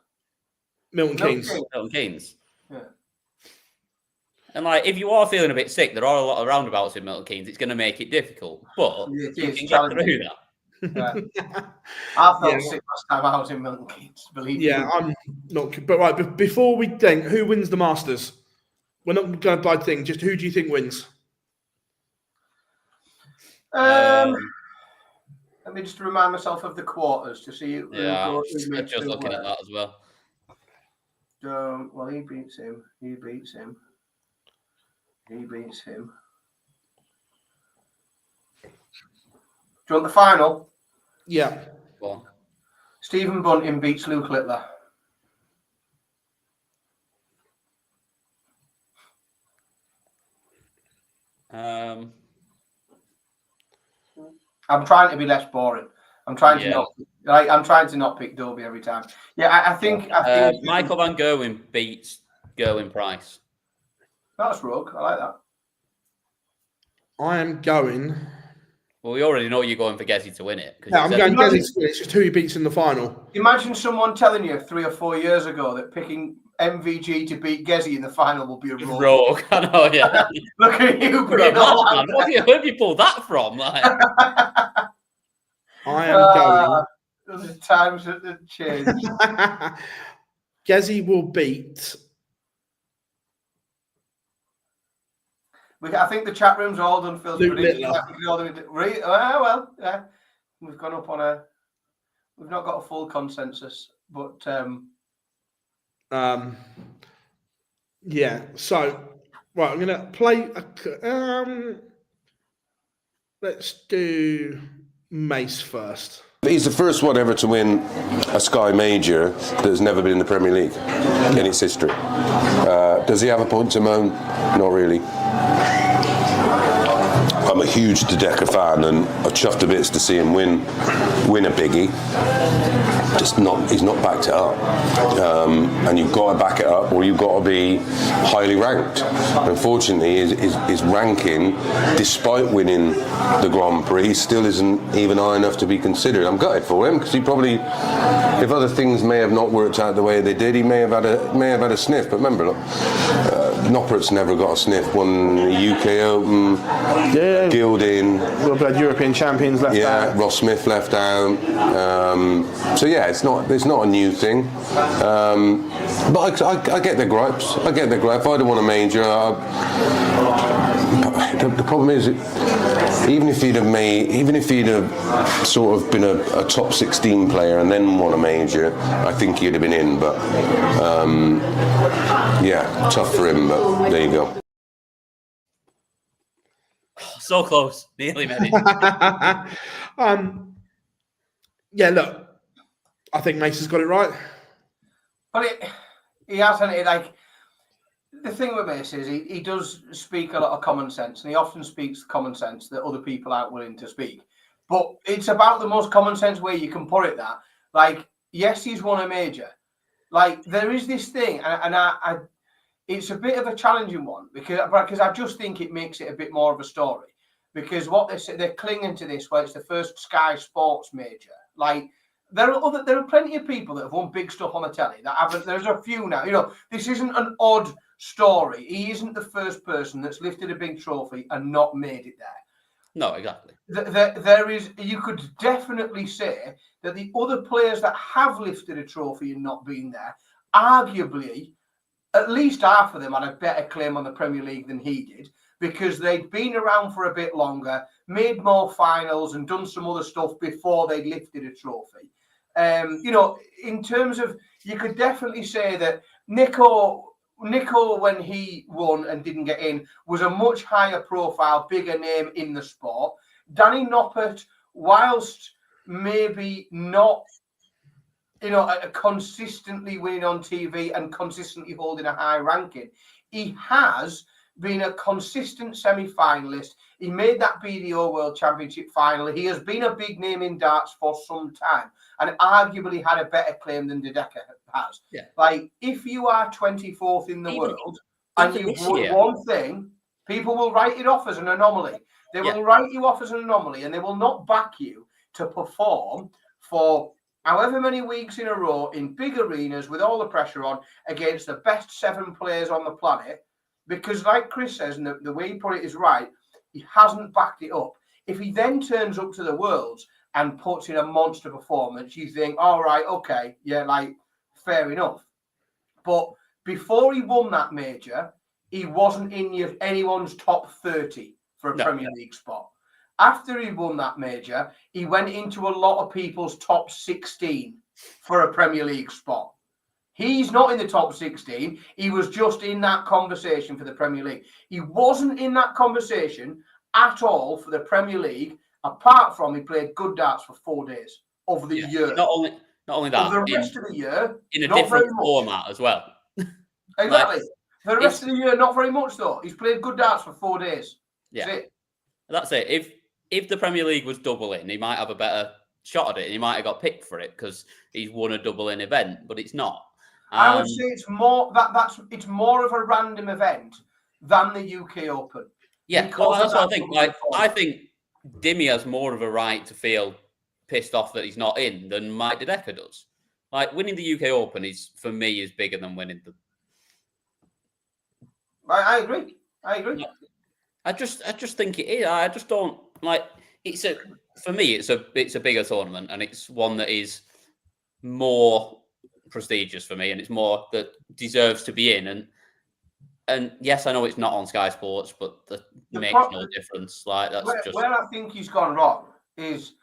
Milton Keynes. Milton Keynes. Yeah. And like, if you are feeling a bit sick, there are a lot of roundabouts in Milton Keynes. It's going to make it difficult, but you can get through that. Yeah. I felt sick last time I was in Milton Keynes, believe me. Yeah, I'm not. But right, before we think, who wins the Masters? We're not going to buy things. Just who do you think wins? Let me just remind myself of the quarters to see. Yeah, I'm just looking at that as well. Well, he beats him. He beats him. Do you want the final? Yeah. Go on. Stephen Bunting beats Luke Littler. I'm trying to be less boring. I'm trying to not pick Dolby every time. Yeah, I think Michael Van Gerwen beats Gerwin Price. That's rogue. I like that. I am going. Well, we already know you're going for Gezi to win it. Yeah, I'm going Gezi to win it. It's just who he beats in the final. Imagine someone telling you 3 or 4 years ago that picking MVG to beat Gezi in the final will be a rogue. Rogue, I know, yeah. Look at you, where have you pulled that from? Like? I am going. The times that have changed. Gezi will beat. I think the chat room's all done Phil's prediction. Well, yeah. We've gone up on we've not got a full consensus, but yeah. So right, I'm gonna play let's do Mace first. He's the first one ever to win a Sky Major that has never been in the Premier League in its history. Does he have a point to moan? Not really. I'm a huge Dedeker fan, and I chuffed to bits to see him win a biggie. He's not backed it up, and you've got to back it up, or you've got to be highly ranked. Unfortunately, his ranking, despite winning the Grand Prix, still isn't even high enough to be considered. I'm gutted for him, because he probably, if other things may have not worked out the way they did, he may have had a sniff. But remember, look, Noppert's never got a sniff. Won the UK Open, Gilding. We've had European champions left out. Yeah, Ross Smith left out. So yeah, it's not a new thing. But I get the gripes. I don't want a major. The problem is, even if he'd have sort of been a top 16 player and then won a major, I think he'd have been in. But yeah, tough for him. But there you go. So close, nearly made it. Yeah, look, I think Mason's got it right. But he hasn't. Like, the thing with Mason is he does speak a lot of common sense, and he often speaks common sense that other people aren't willing to speak. But it's about the most common sense way you can put it. That, like, yes, he's won a major. Like, there is this thing, and I it's a bit of a challenging one because I just think it makes it a bit more of a story. Because what they say, they're clinging to this, where it's the first Sky Sports major. Like, there are plenty of people that have won big stuff on the telly that haven't. There's a few now. You know, this isn't an odd story. He isn't the first person that's lifted a big trophy and not made it there. No, exactly. There is. You could definitely say that the other players that have lifted a trophy and not been there, arguably, at least half of them had a better claim on the Premier League than he did, because they'd been around for a bit longer, made more finals and done some other stuff before they lifted a trophy. You know, in terms of, you could definitely say that Nico, when he won and didn't get in, was a much higher profile, bigger name in the sport. Danny Noppert, whilst maybe not, you know, consistently winning on TV and consistently holding a high ranking, he has been a consistent semi-finalist. He made that BDO World Championship final. He has been a big name in darts for some time, and arguably had a better claim than Dedeker has. Yeah. Like, if you are 24th in the world and you've won one thing, people will write it off as an anomaly. They will write you off as an anomaly, and they will not back you to perform for however many weeks in a row in big arenas with all the pressure on against the best 7 players on the planet. Because, like Chris says, and the way he put it is right, he hasn't backed it up. If he then turns up to the Worlds and puts in a monster performance, you think, all right, okay, yeah, like, fair enough. But before he won that major, he wasn't in anyone's top 30 for a Premier League spot. After he won that major, he went into a lot of people's top 16 for a Premier League spot. He's not in the top 16. He was just in that conversation for the Premier League. He wasn't in that conversation at all for the Premier League, apart from he played good darts for 4 days of the year. Not only that, for the rest of the year, in a different format as well. Exactly. For the rest of the year, not very much though. He's played good darts for 4 days. Yeah, that's it. If the Premier League was doubling, he might have a better shot at it, and he might have got picked for it because he's won a double-in event, but it's not. I would say it's more it's more of a random event than the UK Open. Yeah, well, that's what I think. Like, I think Dimmy has more of a right to feel pissed off that he's not in than Mike Dedeker does. Like, winning the UK Open for me is bigger than winning the. I agree. I just think it is. I just don't like. For me, it's a bigger tournament, and it's one that is more prestigious for me, and it's more that deserves to be in. And yes, I know it's not on Sky Sports, but that makes no difference. Like, that's where I think he's gone wrong is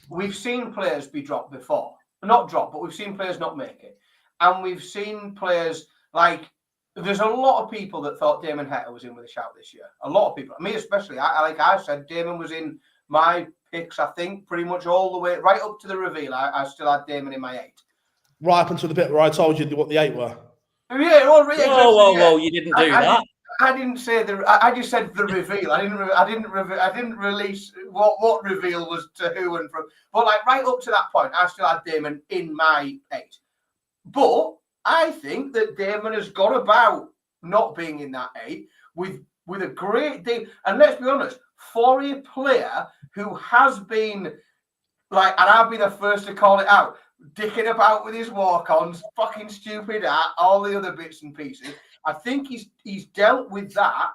we've seen players be dropped before, not dropped, but we've seen players not make it, and we've seen players like. There's a lot of people that thought Damon Heta was in with a shout this year. A lot of people, me especially. I said Damon was in my picks. I think pretty much all the way right up to the reveal. I still had Damon in my 8. Right up until the bit where I told you what the 8 were. Yeah, whoa! You didn't do that. I didn't say I just said the reveal. I didn't release what reveal was to who and from. But like right up to that point, I still had Damon in my 8. But I think that Damon has got about not being in that 8 with a great deal. And let's be honest, for a player who has been like, and I've been the first to call it out, dicking about with his walk-ons, fucking stupid at all the other bits and pieces. I think he's dealt with that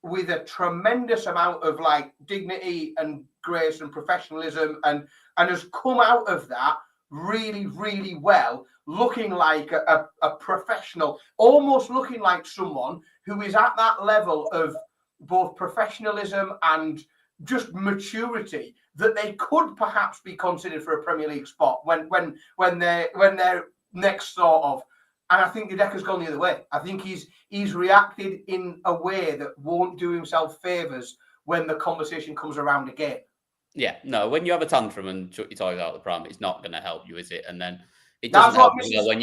with a tremendous amount of like dignity and grace and professionalism, and has come out of that really, really well, looking like a professional, almost looking like someone who is at that level of both professionalism and just maturity that they could perhaps be considered for a Premier League spot when they're next sort of. And I think the deck has gone the other way. I think he's reacted in a way that won't do himself favours when the conversation comes around again. Yeah, no, when you have a tantrum and chuck your toys out of the pram, it's not going to help you, is it? And then it doesn't help you when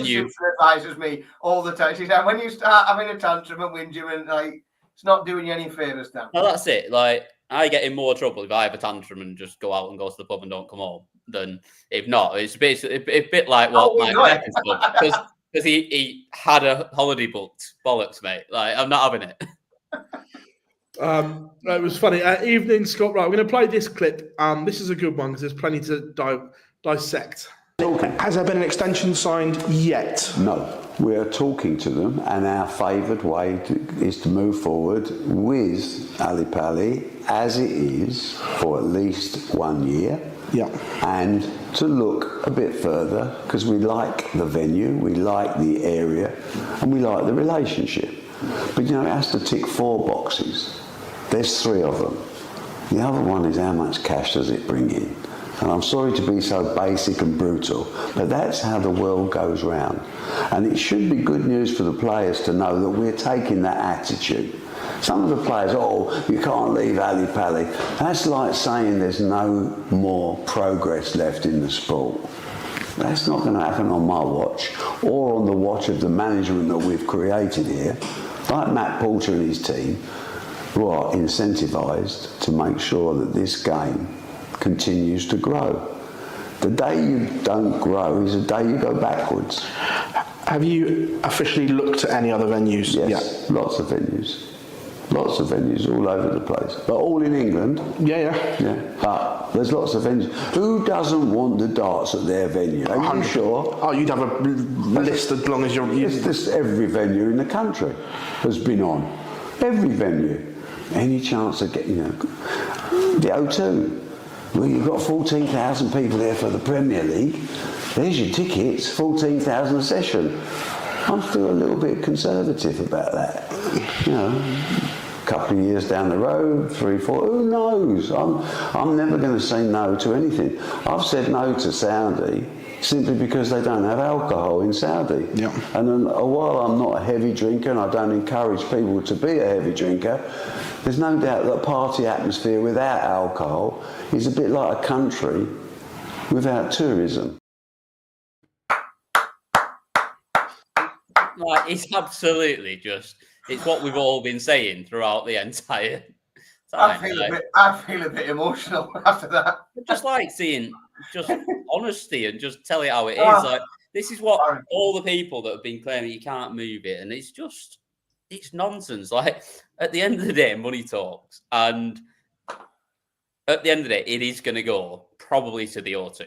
you advises me all the time. She said, when you start having a tantrum and whinging, and like it's not doing you any favours now. Well, that's it. Like, I get in more trouble if I have a tantrum and just go out and go to the pub and don't come home than if not. It's basically a bit like what Mike Becker's done, because he had a holiday booked. Bollocks, mate. Like, I'm not having it. It was funny. Evening, Scott. Right, we're going to play this clip. This is a good one because there's plenty to dissect. Has there been an extension signed yet? No. We are talking to them, and our favoured way is to move forward with Ali Pali as it is for at least 1 year. Yeah. And to look a bit further, because we like the venue, we like the area, and we like the relationship. But you know, it has to tick 4 boxes. There's 3 of them. The other one is how much cash does it bring in? And I'm sorry to be so basic and brutal, but that's how the world goes round. And it should be good news for the players to know that we're taking that attitude. Some of the players, you can't leave Ali Pali. That's like saying there's no more progress left in the sport. That's not going to happen on my watch or on the watch of the management that we've created here, like Matt Porter and his team, who are incentivised to make sure that this game continues to grow. The day you don't grow is the day you go backwards. Have you officially looked at any other venues? Yes, lots of venues. Lots of venues all over the place, but all in England. Yeah. But there's lots of venues. Who doesn't want the darts at their venue? Are you sure? Oh, you'd have a list as long as you're... This every venue in the country has been on. Every venue. Any chance of getting, the O2. Well, you've got 14,000 people there for the Premier League. There's your tickets, 14,000 a session. I'm still a little bit conservative about that. A couple of years down the road, 3, 4, who knows? I'm never going to say no to anything. I've said no to Saudi simply because they don't have alcohol in Saudi. Yeah. And while I'm not a heavy drinker and I don't encourage people to be a heavy drinker, there's no doubt that a party atmosphere without alcohol is a bit like a country without tourism. Like, it's absolutely just, it's what we've all been saying throughout the entire time. I feel a bit emotional after that. Just like seeing just honesty and just tell it how it is. Like, this is what all the people that have been claiming you can't move it, and it's just, it's nonsense. Like, at the end of the day, money talks, and at the end of the day, it is going to go probably to the O2.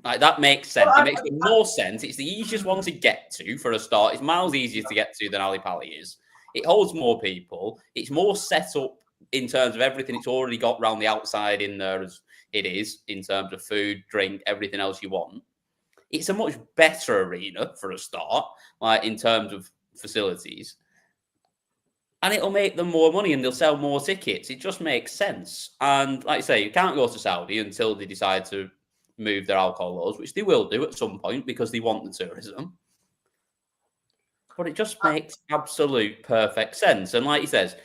Like, that makes sense. It makes more sense. It's the easiest one to get to for a start. It's miles easier to get to than Ali Pali is. It holds more people. It's more set up in terms of everything it's already got around the outside in there as it is, in terms of food, drink, everything else you want. It's a much better arena for a start, like in terms of facilities. And it'll make them more money and they'll sell more tickets. It just makes sense. And like I say, you can't go to Saudi until they decide to move their alcohol laws, which they will do at some point because they want the tourism. But it just makes absolute perfect sense. And like he says,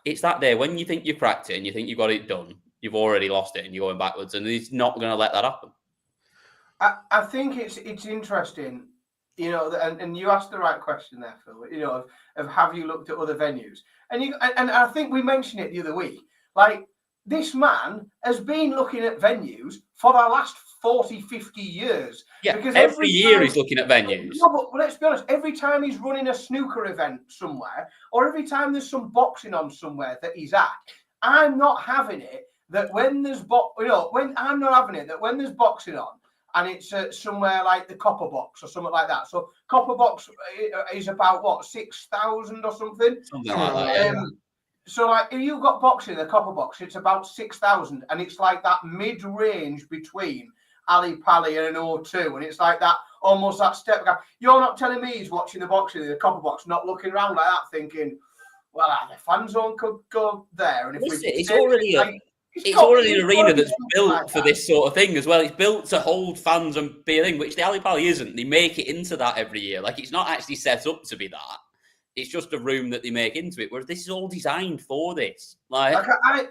it's that day when you think you've cracked it and you think you've got it done, you've already lost it and you're going backwards, and he's not going to let that happen. I think it's interesting you know, and you asked the right question there, Phil. You know, of have you looked at other venues? And I think we mentioned it the other week. Like, this man has been looking at venues for the last 40, 50 years. Yeah, because every year he's looking at venues. No, but let's be honest, every time he's running a snooker event somewhere, or every time there's some boxing on somewhere that he's at, I'm not having it that when there's when there's boxing on and it's somewhere like the Copper Box or something like that. So Copper Box is about what, 6,000 or something? Something like that. Yeah. So, like, if you've got boxing in the Copper Box, it's about 6,000, and it's like that mid-range between Ali Pali and an O2, and it's like that, almost that step gap. You're not telling me he's watching the boxing in the Copper Box, not looking around like that, thinking, well, the fan zone could go there. And if it's already an arena that's built for this sort of thing as well. It's built to hold fans and be a thing, which the Ali Pali isn't. They make it into that every year. Like, it's not actually set up to be that. It's just a room that they make into it, whereas this is all designed for this. Like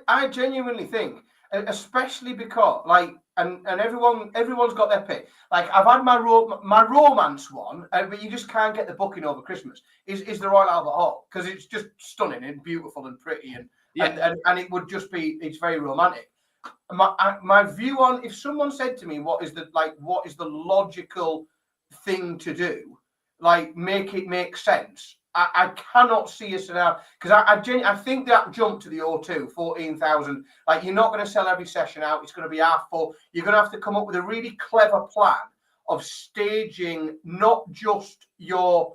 I genuinely think, especially because, like, and everyone's got their pick. Like, I've had my romance one, but you just can't get the booking over Christmas. Is the Royal Albert Hall, because it's just stunning and beautiful and pretty, and it would just be, it's very romantic. My view on, if someone said to me, what is the logical thing to do, like, make it make sense. I cannot see a scenario, because I think that jump to the O2, 14,000, like, you're not going to sell every session out. It's going to be half full. You're going to have to come up with a really clever plan of staging not just your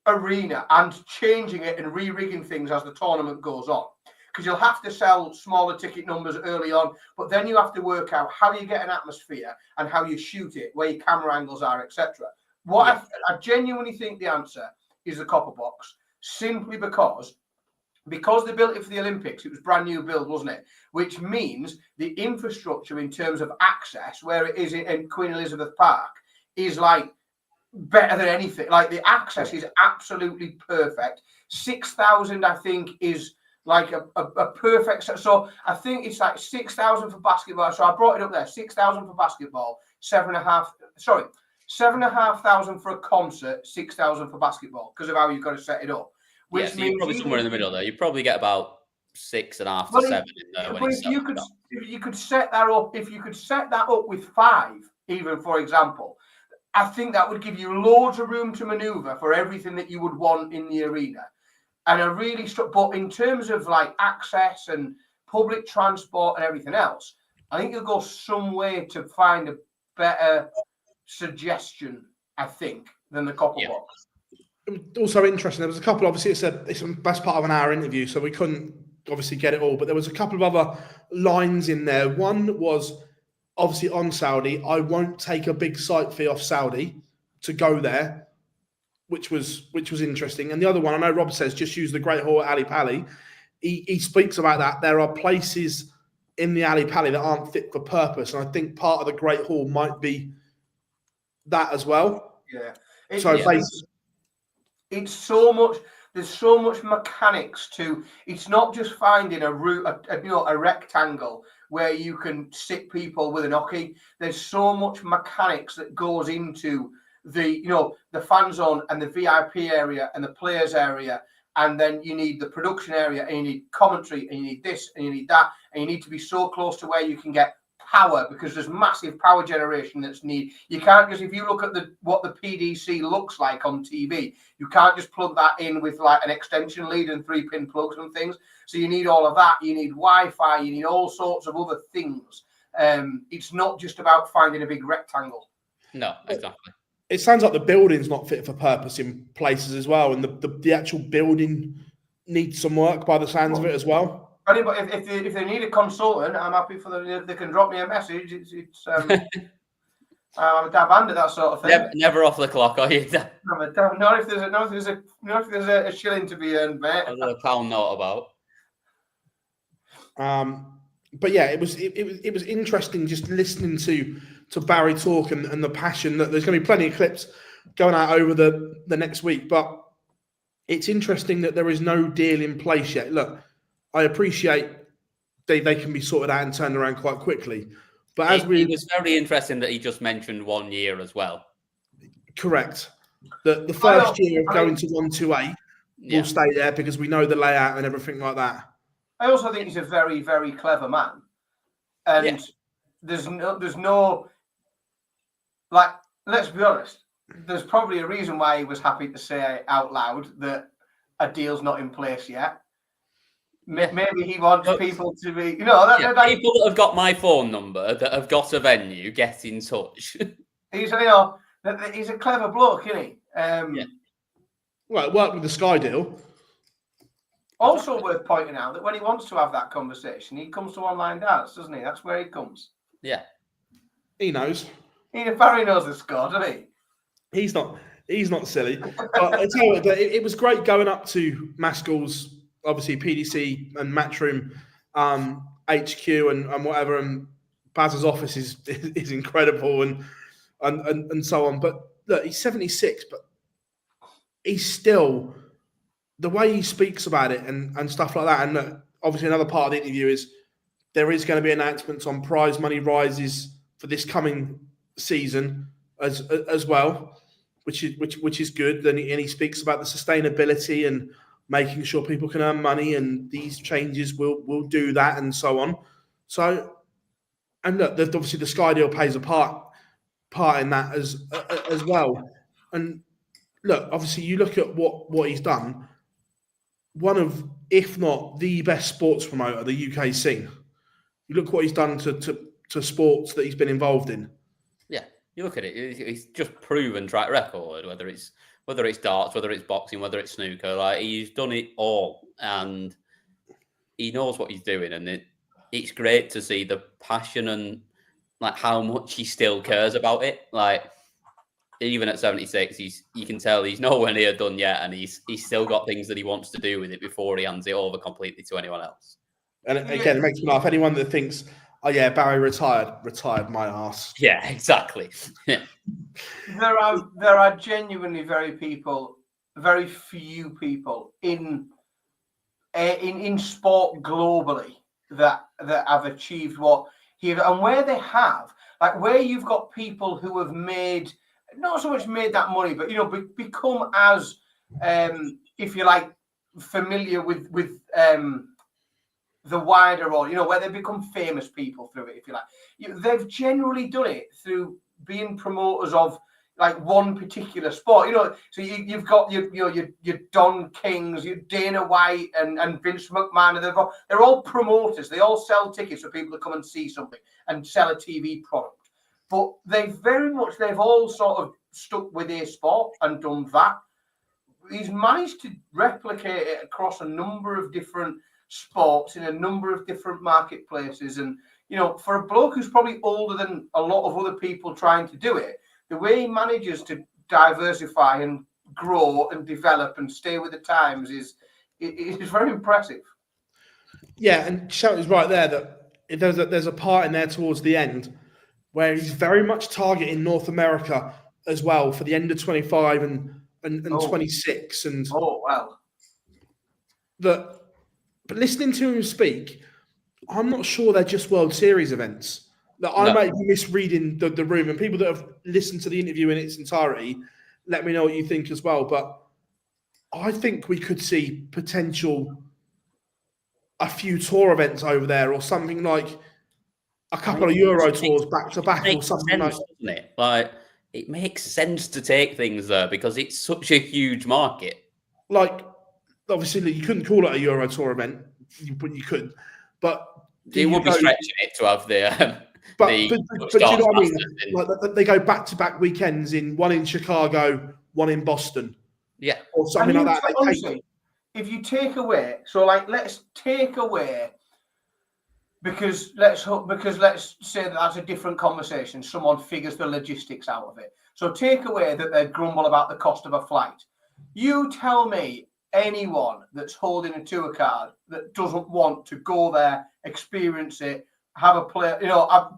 arena and changing it and re-rigging things as the tournament goes on. Because you'll have to sell smaller ticket numbers early on, but then you have to work out how you get an atmosphere and how you shoot it, where your camera angles are, etc. I genuinely think the answer is the Copper Box, simply because they built it for the Olympics. It was brand new build, wasn't it? Which means the infrastructure in terms of access, where it is in Queen Elizabeth Park, is like better than anything. Like, the access is absolutely perfect. 6,000, I think, is like a perfect. So I think it's like 6,000 for basketball. So I brought it up there. 6,000 for basketball. 7,500 for a concert, 6,000 for basketball, because of how you've got to set it up. Which so means you're probably somewhere in the middle there. You probably get about 6.5 to 7 in there. But if you could set that up, with 5, even, for example, I think that would give you loads of room to maneuver for everything that you would want in the arena. And but in terms of, like, access and public transport and everything else, I think you'll go some way to find a better suggestion, I think, than the Copper Box. It was also interesting. There was a couple, obviously, it's the best part of an hour interview, so we couldn't obviously get it all, but there was a couple of other lines in there. One was obviously on Saudi. I won't take a big site fee off Saudi to go there, which was interesting. And the other one, I know Rob says just use the Great Hall at Ali Pali. He speaks about that. There are places in the Ali Pali that aren't fit for purpose, and I think part of the Great Hall might be that as well. Yeah. It's so much. There's so much mechanics to. It's not just finding a route, a rectangle where you can sit people with an hockey. There's so much mechanics that goes into the fan zone and the VIP area and the players area, and then you need the production area, and you need commentary, and you need this, and you need that, and you need to be so close to where you can get power, because there's massive power generation that's needed. You can't just, if you look at what the PDC looks like on TV, you can't just plug that in with, like, an extension lead and 3-pin plugs and things. So you need all of that. You need Wi-Fi. You need all sorts of other things. It's not just about finding a big rectangle. No, exactly. It sounds like the building's not fit for purpose in places as well, and the actual building needs some work by the sounds of it as well. If they need a consultant, I'm happy for them. They can drop me a message. I'm a dab hand at that sort of thing. Never off the clock, are you? Not if there's a shilling to be earned, mate. A little pound note about. But yeah, it was interesting just listening to Barry talk and the passion. That there's going to be plenty of clips going out over the next week, but it's interesting that there is no deal in place yet. Look, I appreciate they can be sorted out and turned around quite quickly. But it was very interesting that he just mentioned 1 year as well. Correct. The first year of going to 128 will stay there because we know the layout and everything like that. I also think he's a very, very clever man. And there's no, like, let's be honest, there's probably a reason why he was happy to say out loud that a deal's not in place yet. Maybe he wants people to be, people that have got my phone number, that have got a venue, get in touch. He's a clever bloke, isn't he? Well, it worked with the Sky deal. Also worth pointing out that when he wants to have that conversation, he comes to Online Darts, doesn't he? That's where he comes. Yeah. He knows. Barry knows the score, doesn't he? He's not silly. But I tell you what, it was great going up to Maskell's, obviously PDC and Matchroom HQ and whatever, and Baz's office is incredible and so on. But look, he's 76, but he's still, the way he speaks about it and stuff like that. And look, obviously another part of the interview is there is going to be announcements on prize money rises for this coming season as well, which is good. And he speaks about the sustainability and making sure people can earn money, and these changes will do that and so on. So, and look, obviously the Sky deal plays a part in that as well. And look, obviously you look at what he's done. One of, if not the best sports promoter the UK scene. You look what he's done to sports that he's been involved in. Yeah, you look at it. He's just proven track record. Whether it's darts, whether it's boxing, whether it's snooker, like he's done it all, and he knows what he's doing. And it's great to see the passion and like how much he still cares about it. Like even at 76, you can tell he's nowhere near done yet, and he's still got things that he wants to do with it before he hands it over completely to anyone else. And again, it makes me laugh. Anyone that thinks, oh yeah, Barry retired my ass. Yeah, exactly. Yeah. There are genuinely very few people in sport globally that have achieved what he have, and where they have, like where you've got people who have made, not so much made that money, but become as if you like familiar with the wider role, where they become famous people through it, if you like. They've generally done it through being promoters of like one particular sport, So you've got your Don Kings, your Dana White, and Vince McMahon. And they're all promoters. They all sell tickets for people to come and see something and sell a TV product. But they've all sort of stuck with their sport and done that. He's managed to replicate it across a number of different sports in a number of different marketplaces. And, for a bloke who's probably older than a lot of other people trying to do it, the way he manages to diversify and grow and develop and stay with the times is very impressive. Yeah, and Shout is right there that there's a part in there towards the end where he's very much targeting North America as well for the end of 25 and 26. And wow. But listening to him speak, I'm not sure they're just World Series events. I might be misreading the room, and people that have listened to the interview in its entirety, let me know what you think as well. But I think we could see a few tour events over there, or something like a couple of Euro tours back to back, or something like that. Doesn't it? Like, it makes sense to take things there because it's such a huge market. Like, obviously, you couldn't call it a Euro tour event, you could, but it would be stretching it to have the. But do you know what I mean? Like, they go back-to-back weekends one in Chicago, one in Boston. Yeah. Or something like that. Honestly, if you take away, let's take away, because let's say that's a different conversation. Someone figures the logistics out of it. So take away that they grumble about the cost of a flight. You tell me anyone that's holding a tour card that doesn't want to go there, experience it, have a play,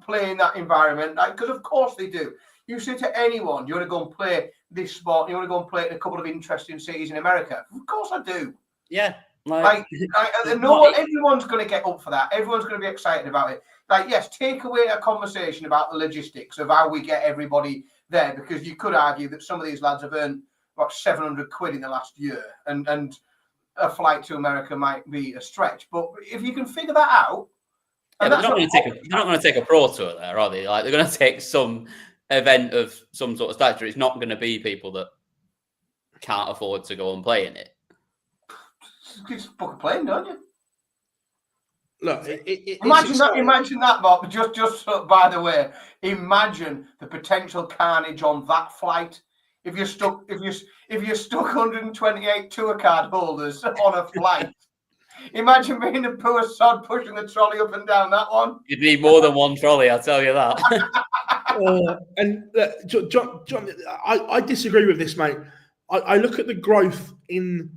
play in that environment, because of course they do. You say to anyone, you want to go and play this sport, you want to go and play it in a couple of interesting cities in America. Of course I do. Yeah. Everyone's going to get up for that. Everyone's going to be excited about it. Yes, take away a conversation about the logistics of how we get everybody there, because you could argue that some of these lads have earned about 700 quid in the last year, and a flight to America might be a stretch. But if you can figure that out, they're not going to take a pro tour there, are they? Like, they're going to take some event of some sort of stature. It's not going to be people that can't afford to go and play in it. Just book a plane, don't you? Look, imagine that, Bob. Just by the way, imagine the potential carnage on that flight. If you're stuck 128 tour card holders on a flight, imagine being a poor sod pushing the trolley up and down that one. You'd need more than one trolley, I'll tell you that. John, I disagree with this, mate. I look at the growth in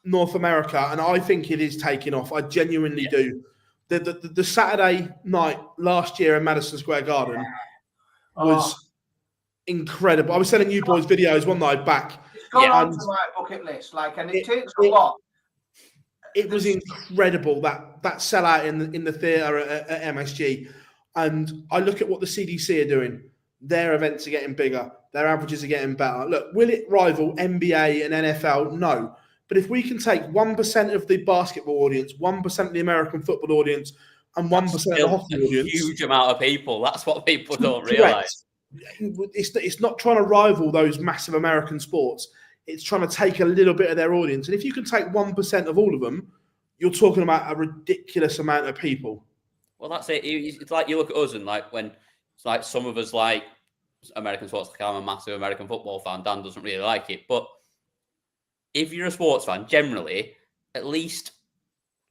North America, and I think it is taking off. I genuinely do. The Saturday night last year in Madison Square Garden was incredible. I was sending you boys videos one night back. It's gone on to my bucket list, and it takes a lot. It was incredible that sellout in the theatre at MSG, and I look at what the CDC are doing. Their events are getting bigger. Their averages are getting better. Look, will it rival NBA and NFL? No. But if we can take 1% of the basketball audience, 1% of the American football audience, and 1% of the hockey audience, huge amount of people. That's what people don't realise. It's not trying to rival those massive American sports. It's trying to take a little bit of their audience. And if you can take 1% of all of them, you're talking about a ridiculous amount of people. Well, that's it. It's like you look at us and like when it's like some of us like American sports. Like I'm a massive American football fan. Dan doesn't really like it, but if you're a sports fan, generally, at least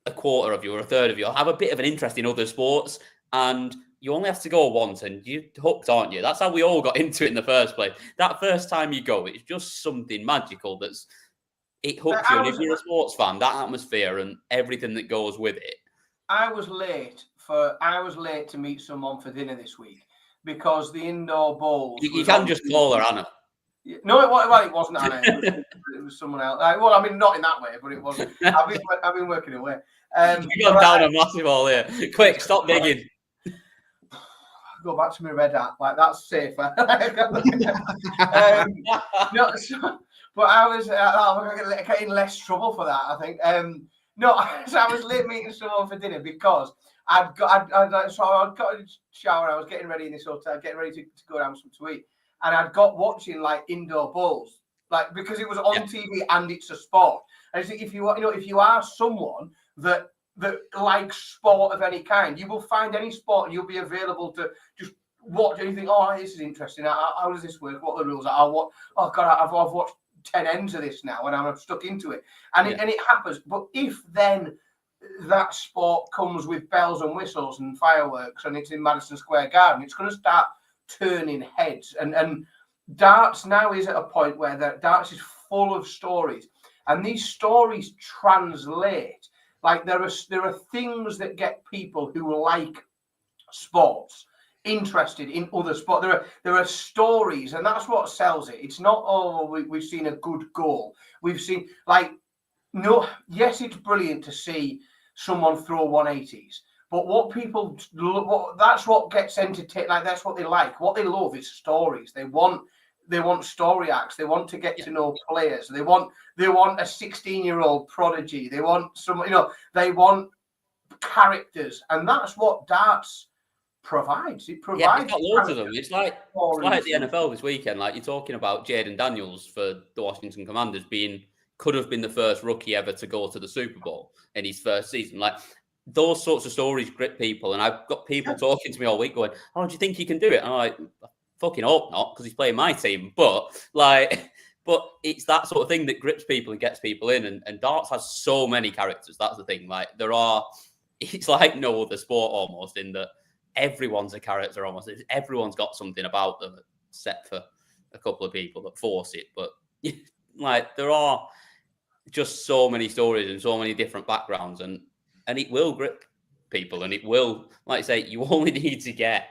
a quarter of you or a third of you have a bit of an interest in other sports, and you only have to go once and you're hooked, aren't you? That's how we all got into it in the first place. That first time you go, it's just something magical it hooks you. And if you're a sports fan, that atmosphere and everything that goes with it. I was late to meet someone for dinner this week because the indoor bowls. You can just call her Anna. No, it wasn't Anna. It was someone else. Well, I mean, not in that way, but it wasn't. I've been working away. You got down a massive hole here. Quick, stop digging. Go back to my red hat. Like, that's safer. But I was getting less trouble for that, I think. So I was late meeting someone for dinner because I'd got a shower. I was getting ready in this hotel, getting ready to go down something to eat. And I'd got watching like indoor bowls, like because it was on TV and it's a sport. And I think if you are someone that likes sport of any kind, you will find any sport and you'll be available to just watch anything. Oh, this is interesting. How does this work? What are the rules? I've watched 10 ends of this now and I'm stuck into it. And it happens. But if then that sport comes with bells and whistles and fireworks and it's in Madison Square Garden, it's going to start turning heads, and darts now is at a point where darts is full of stories, and these stories translate. Like there are things that get people who like sports interested in other sports. There are stories, and that's what sells it. It's not we've seen a good goal. We've seen yes, it's brilliant to see someone throw 180s. But that's what gets entertained. Like that's what they like. What they love is stories. They want story acts. They want to get to know players. They want a 16-year-old prodigy. They want they want characters, and that's what darts provides. It provides. Yeah, it's got loads of them. It's like the NFL this weekend. Like you're talking about Jaden Daniels for the Washington Commanders could have been the first rookie ever to go to the Super Bowl in his first season. Like. Those sorts of stories grip people, and I've got people talking to me all week going, "Oh, do you think he can do it?" And I'm like, "I fucking hope not, because he's playing my team." But it's that sort of thing that grips people and gets people in. And darts has so many characters. That's the thing. Like it's like no other sport almost, in that everyone's a character almost. Everyone's got something about them, except for a couple of people that force it. But like there are just so many stories and so many different backgrounds, and it will grip people, and it will, like I say, you only need to get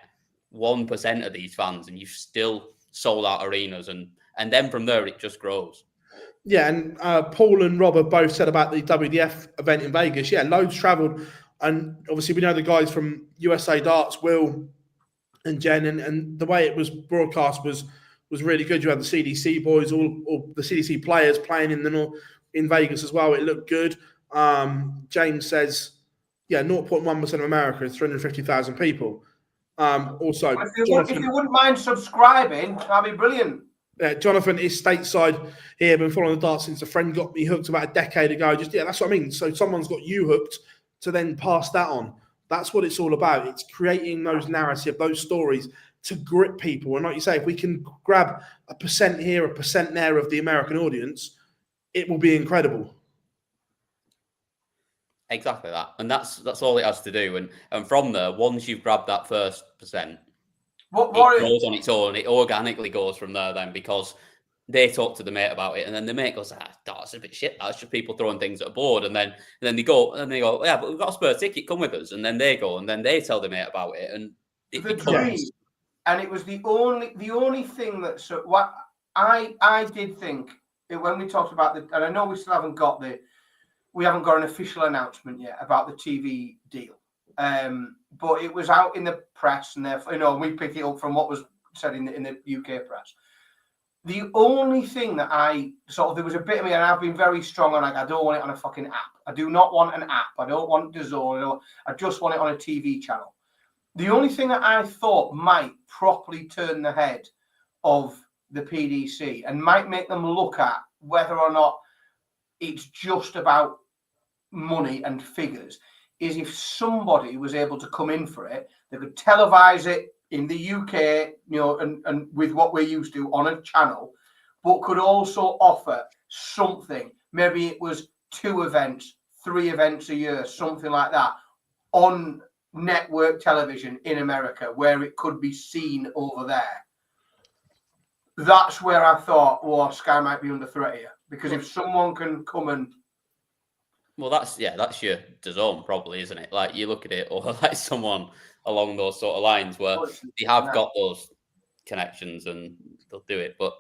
1% of these fans, and you've still sold out arenas, and then from there it just grows. Yeah, and Paul and Rob have both said about the WDF event in Vegas. Yeah, loads travelled, and obviously we know the guys from USA Darts, Will and Jen, and the way it was broadcast was was really good. You had the CDC boys, all the CDC players playing in Vegas as well. It looked good. James says, 0.1% of America is 350,000 people. Also, if you wouldn't mind subscribing, that'd be brilliant. Jonathan is stateside here. Been following the darts since a friend got me hooked about a decade ago. That's what I mean. So someone's got you hooked to then pass that on. That's what it's all about. It's creating those narrative, those stories to grip people. And like you say, if we can grab 1% here, 1% there of the American audience, it will be incredible. Exactly that, and that's all it has to do. And from there, once you've grabbed that first percent, it goes on its own. It organically goes from there then, because they talk to the mate about it, and then the mate goes, that's a bit shit. That's just people throwing things at a board, and then they go, yeah, but we've got a spare ticket. Come with us, and then they go, and then they tell the mate about it, and it becomes. And it was the only thing that what I did think when we talked about and I know we still haven't got an official announcement yet about the TV deal. But it was out in the press, and therefore, we picked it up from what was said in the UK press. The only thing that there was a bit of me, and I've been very strong on, I don't want it on a fucking app. I do not want an app. I don't want DAZN. I just want it on a TV channel. The only thing that I thought might properly turn the head of the PDC and might make them look at whether or not it's just about money and figures is if somebody was able to come in for it, they could televise it in the UK, and with what we're used to on a channel, but could also offer something. Maybe it was 2 events, 3 events a year, something like that, on network television in America where it could be seen over there. That's where I thought, Sky might be under threat here, because if someone can come and that's your DAZN probably, isn't it? Like, you look at it, or like someone along those sort of lines where they have got those connections and they'll do it. But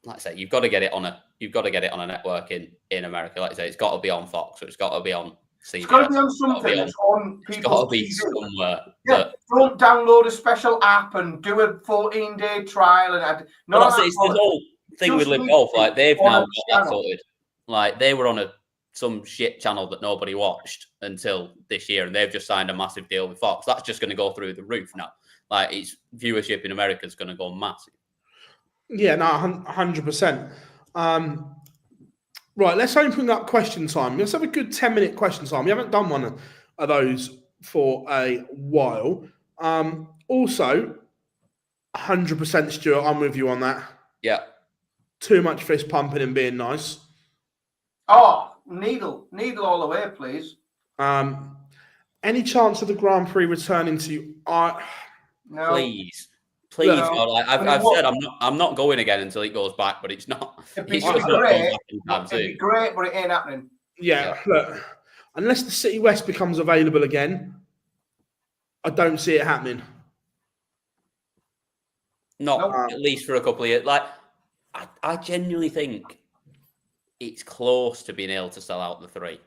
like I say, you've got to get it on a network in America. Like I say, it's got to be on Fox, or it's got to be on CBS. It's got to be on something. It's got to be somewhere. Yeah, don't download a special app and do a 14-day trial and it's the whole thing with Live Golf. Like, they've now got that sorted. Like, they were on some shit channel that nobody watched until this year, and they've just signed a massive deal with Fox. That's just going to go through the roof now. Like, its viewership in America is going to go massive. Yeah, no, 100%. Right, let's open up question time. Let's have a good 10-minute question time. We haven't done one of those for a while. Also, 100% Stuart, I'm with you on that. Yeah. Too much fist pumping and being nice. Oh, needle all the way, please. Any chance of the Grand Prix returning to No. Please, God, like I've said, I'm not going again until it goes back, but it's not. It'd be great, but it ain't happening. Yeah, look, unless the City West becomes available again, I don't see it happening. Not at least for a couple of years. Like, I genuinely think it's close to being able to sell out the 3,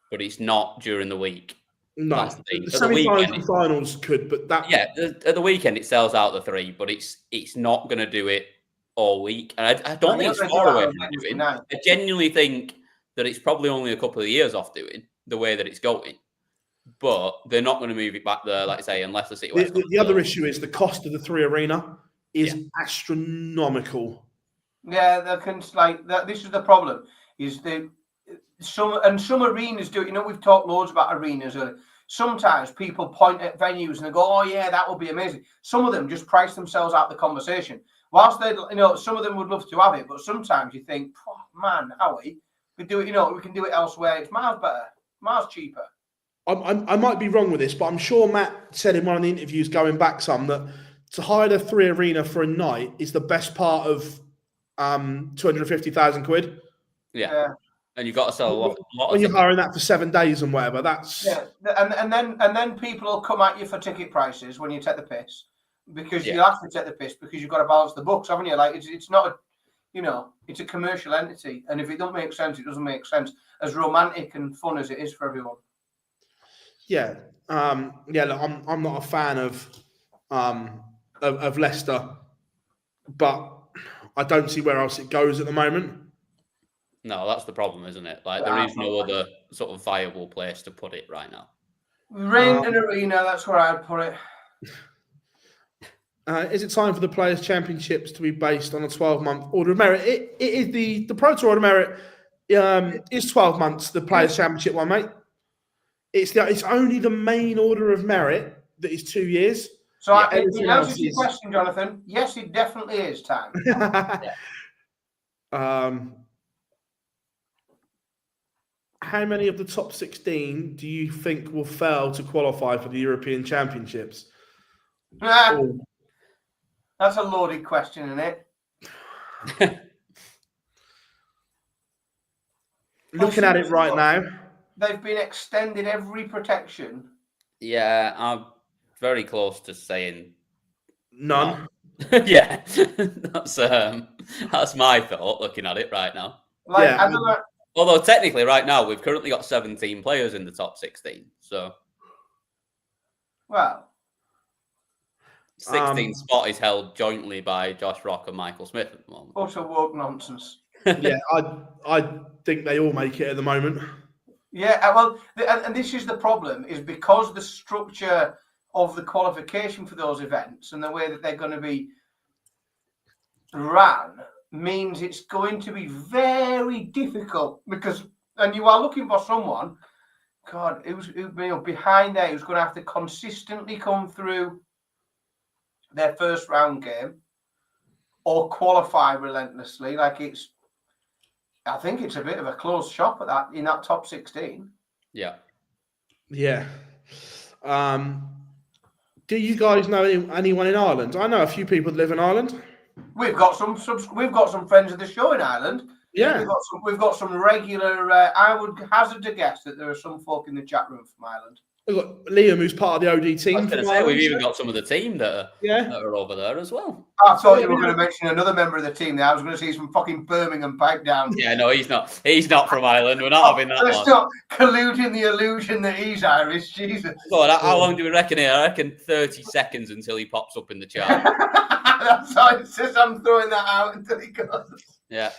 but it's not during the week. No, that's the thing. The semi-finals and finals could, but that at the weekend it sells out the 3, but it's not going to do it all week. And I don't think it's far away from doing. I genuinely think that it's probably only a couple of years off doing the way that it's going. But they're not going to move it back there, like I say, unless the City West. The other issue is the cost of the 3 arena is astronomical. Yeah, this is the problem. Is some arenas do it. We've talked loads about arenas. Sometimes people point at venues and they go, "Oh yeah, that would be amazing." Some of them just price themselves out the conversation. Whilst they, some of them would love to have it, but sometimes you think, oh, "Man, Howie, we do it. We can do it elsewhere. It's miles better, miles cheaper." I might be wrong with this, but I'm sure Matt said in one of the interviews going back some that to hire the 3 arena for a night is the best part of 250,000 quid. Yeah. And you've got to sell a lot when you're hiring that for 7 days and whatever. That's and then people will come at you for ticket prices when you take the piss, because you have to take the piss because you've got to balance the books, haven't you? Like it's not it's a commercial entity, and if it don't make sense, it doesn't make sense. As romantic and fun as it is for everyone. Yeah, look, I'm not a fan of Leicester but I don't see where else it goes at the moment. No, that's the problem, isn't it? Like, there is no other sort of viable place to put it right now. Rent an arena, that's where I'd put it. Is it time for the Players' Championships to be based on a 12-month order of merit? It is the Pro Tour order of merit is 12 months, the Players' Championship one, mate. It's only the main order of merit that is 2 years. So in answer to your question, Jonathan, yes, it definitely is time. How many of the top 16 do you think will fail to qualify for the European Championships? That's a loaded question, isn't it? Looking at it right now, they've been extended every protection. Yeah, I'm very close to saying none. Yeah, that's my thought. Looking at it right now, although technically, right now we've currently got 17 players in the top 16. So, well, 16th spot is held jointly by Josh Rock and Michael Smith at the moment. Utter woke nonsense. Yeah, I think they all make it at the moment. Yeah, well, and this is the problem, is because the structure of the qualification for those events and the way that they're going to be ran means it's going to be very difficult and you are looking for someone, God, it was behind there who's going to have to consistently come through their first round game or qualify relentlessly. I think it's a bit of a closed shop at that in that top 16. Yeah. Yeah. Do you guys know anyone in Ireland? I know a few people that live in Ireland. We've got some friends of the show in Ireland. Yeah. We've got some regular. I would hazard a guess that there are some folk in the chat room from Ireland. We've got Liam, who's part of the OD team. I was going to say, we've even got some of the team that are over there as well. I thought you were going to mention another member of the team there. I was going to see some fucking Birmingham pipe down. Yeah, no, he's not. He's not from Ireland. We're not having that. Let's not colluding the illusion that he's Irish. Jesus. God, how long do we reckon here? I reckon 30 seconds until he pops up in the chat. That's how it says. I'm throwing that out until he goes. Yeah.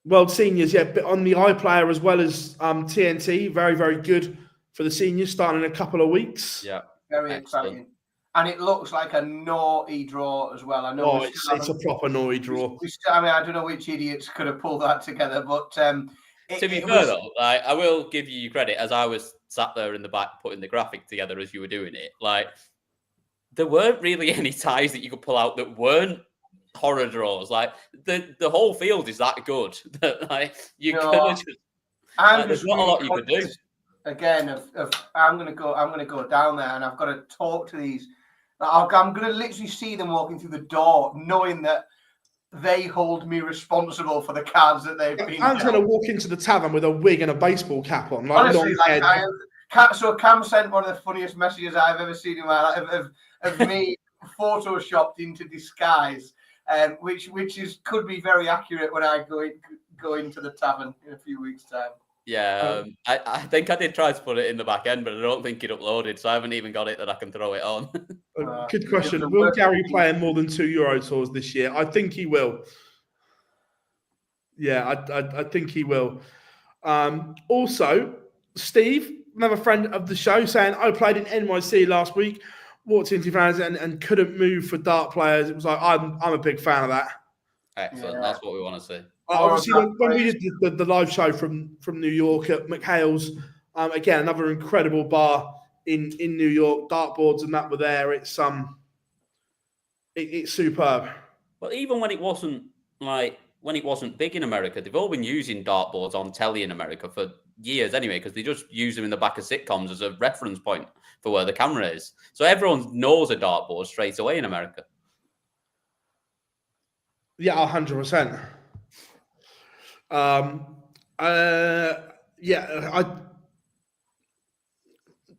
World Seniors, yeah, but on the iPlayer as well as TNT, very, very good for the seniors, starting in a couple of weeks. Yeah. Very exciting. And it looks like a naughty draw as well. I know it's a proper naughty draw. I don't know which idiots could have pulled that together, but to be fair though, I will give you credit, as I was sat there in the back putting the graphic together as you were doing it. There weren't really any ties that you could pull out that weren't horror draws. The whole field is that good that there's not a lot you could do. Again, I'm gonna go down there, and I've got to talk to these. I'm gonna literally see them walking through the door, knowing that they hold me responsible for the cards that they've been. I'm gonna walk into the tavern with a wig and a baseball cap on. Honestly, so Cam sent one of the funniest messages I've ever seen in my life of me photoshopped into disguise, which could be very accurate when I go into the tavern in a few weeks' time. Yeah, I think I did try to put it in the back end, but I don't think it uploaded, so I haven't even got it that I can throw it on. Good question. Will Gary play in more than 2 Euro Tours this year? I think he will. Yeah, I think he will. Also, Steve, another friend of the show, saying, I played in NYC last week, walked into fans and couldn't move for dart players. It was like, I'm a big fan of that. Excellent. Yeah. That's what we want to see. Obviously, when we did the live show from New York at McHale's, again, another incredible bar in New York, dartboards and that were there. It's superb. Well, even when it wasn't big in America, they've all been using dartboards on telly in America for years anyway, because they just use them in the back of sitcoms as a reference point for where the camera is. So everyone knows a dartboard straight away in America. Yeah, 100%.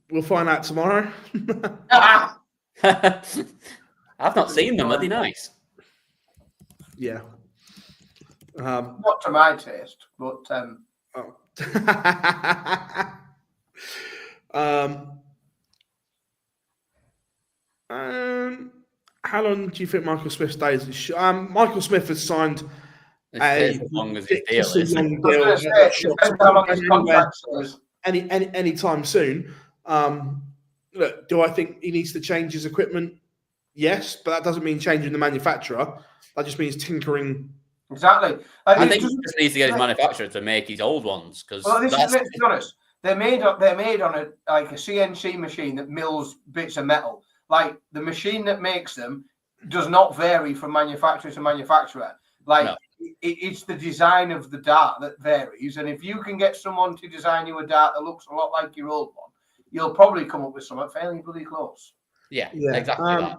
We'll find out tomorrow. I've not seen them. Are they nice? Yeah. Not to my taste, but how long do you think Michael Smith stays? Michael Smith has signed as long as his deal is. long deal. Depends how long his contract is. Anytime soon. Look, do I think he needs to change his equipment? Yes, but that doesn't mean changing the manufacturer. That just means tinkering. Exactly. I think he just needs to get his manufacturer to make his old ones because. Well, let's be honest. They're made on a CNC machine that mills bits of metal. Like the machine that makes them does not vary from manufacturer to manufacturer. Like it's the design of the dart that varies. And if you can get someone to design you a dart that looks a lot like your old one, you'll probably come up with something fairly bloody close. Yeah, exactly that.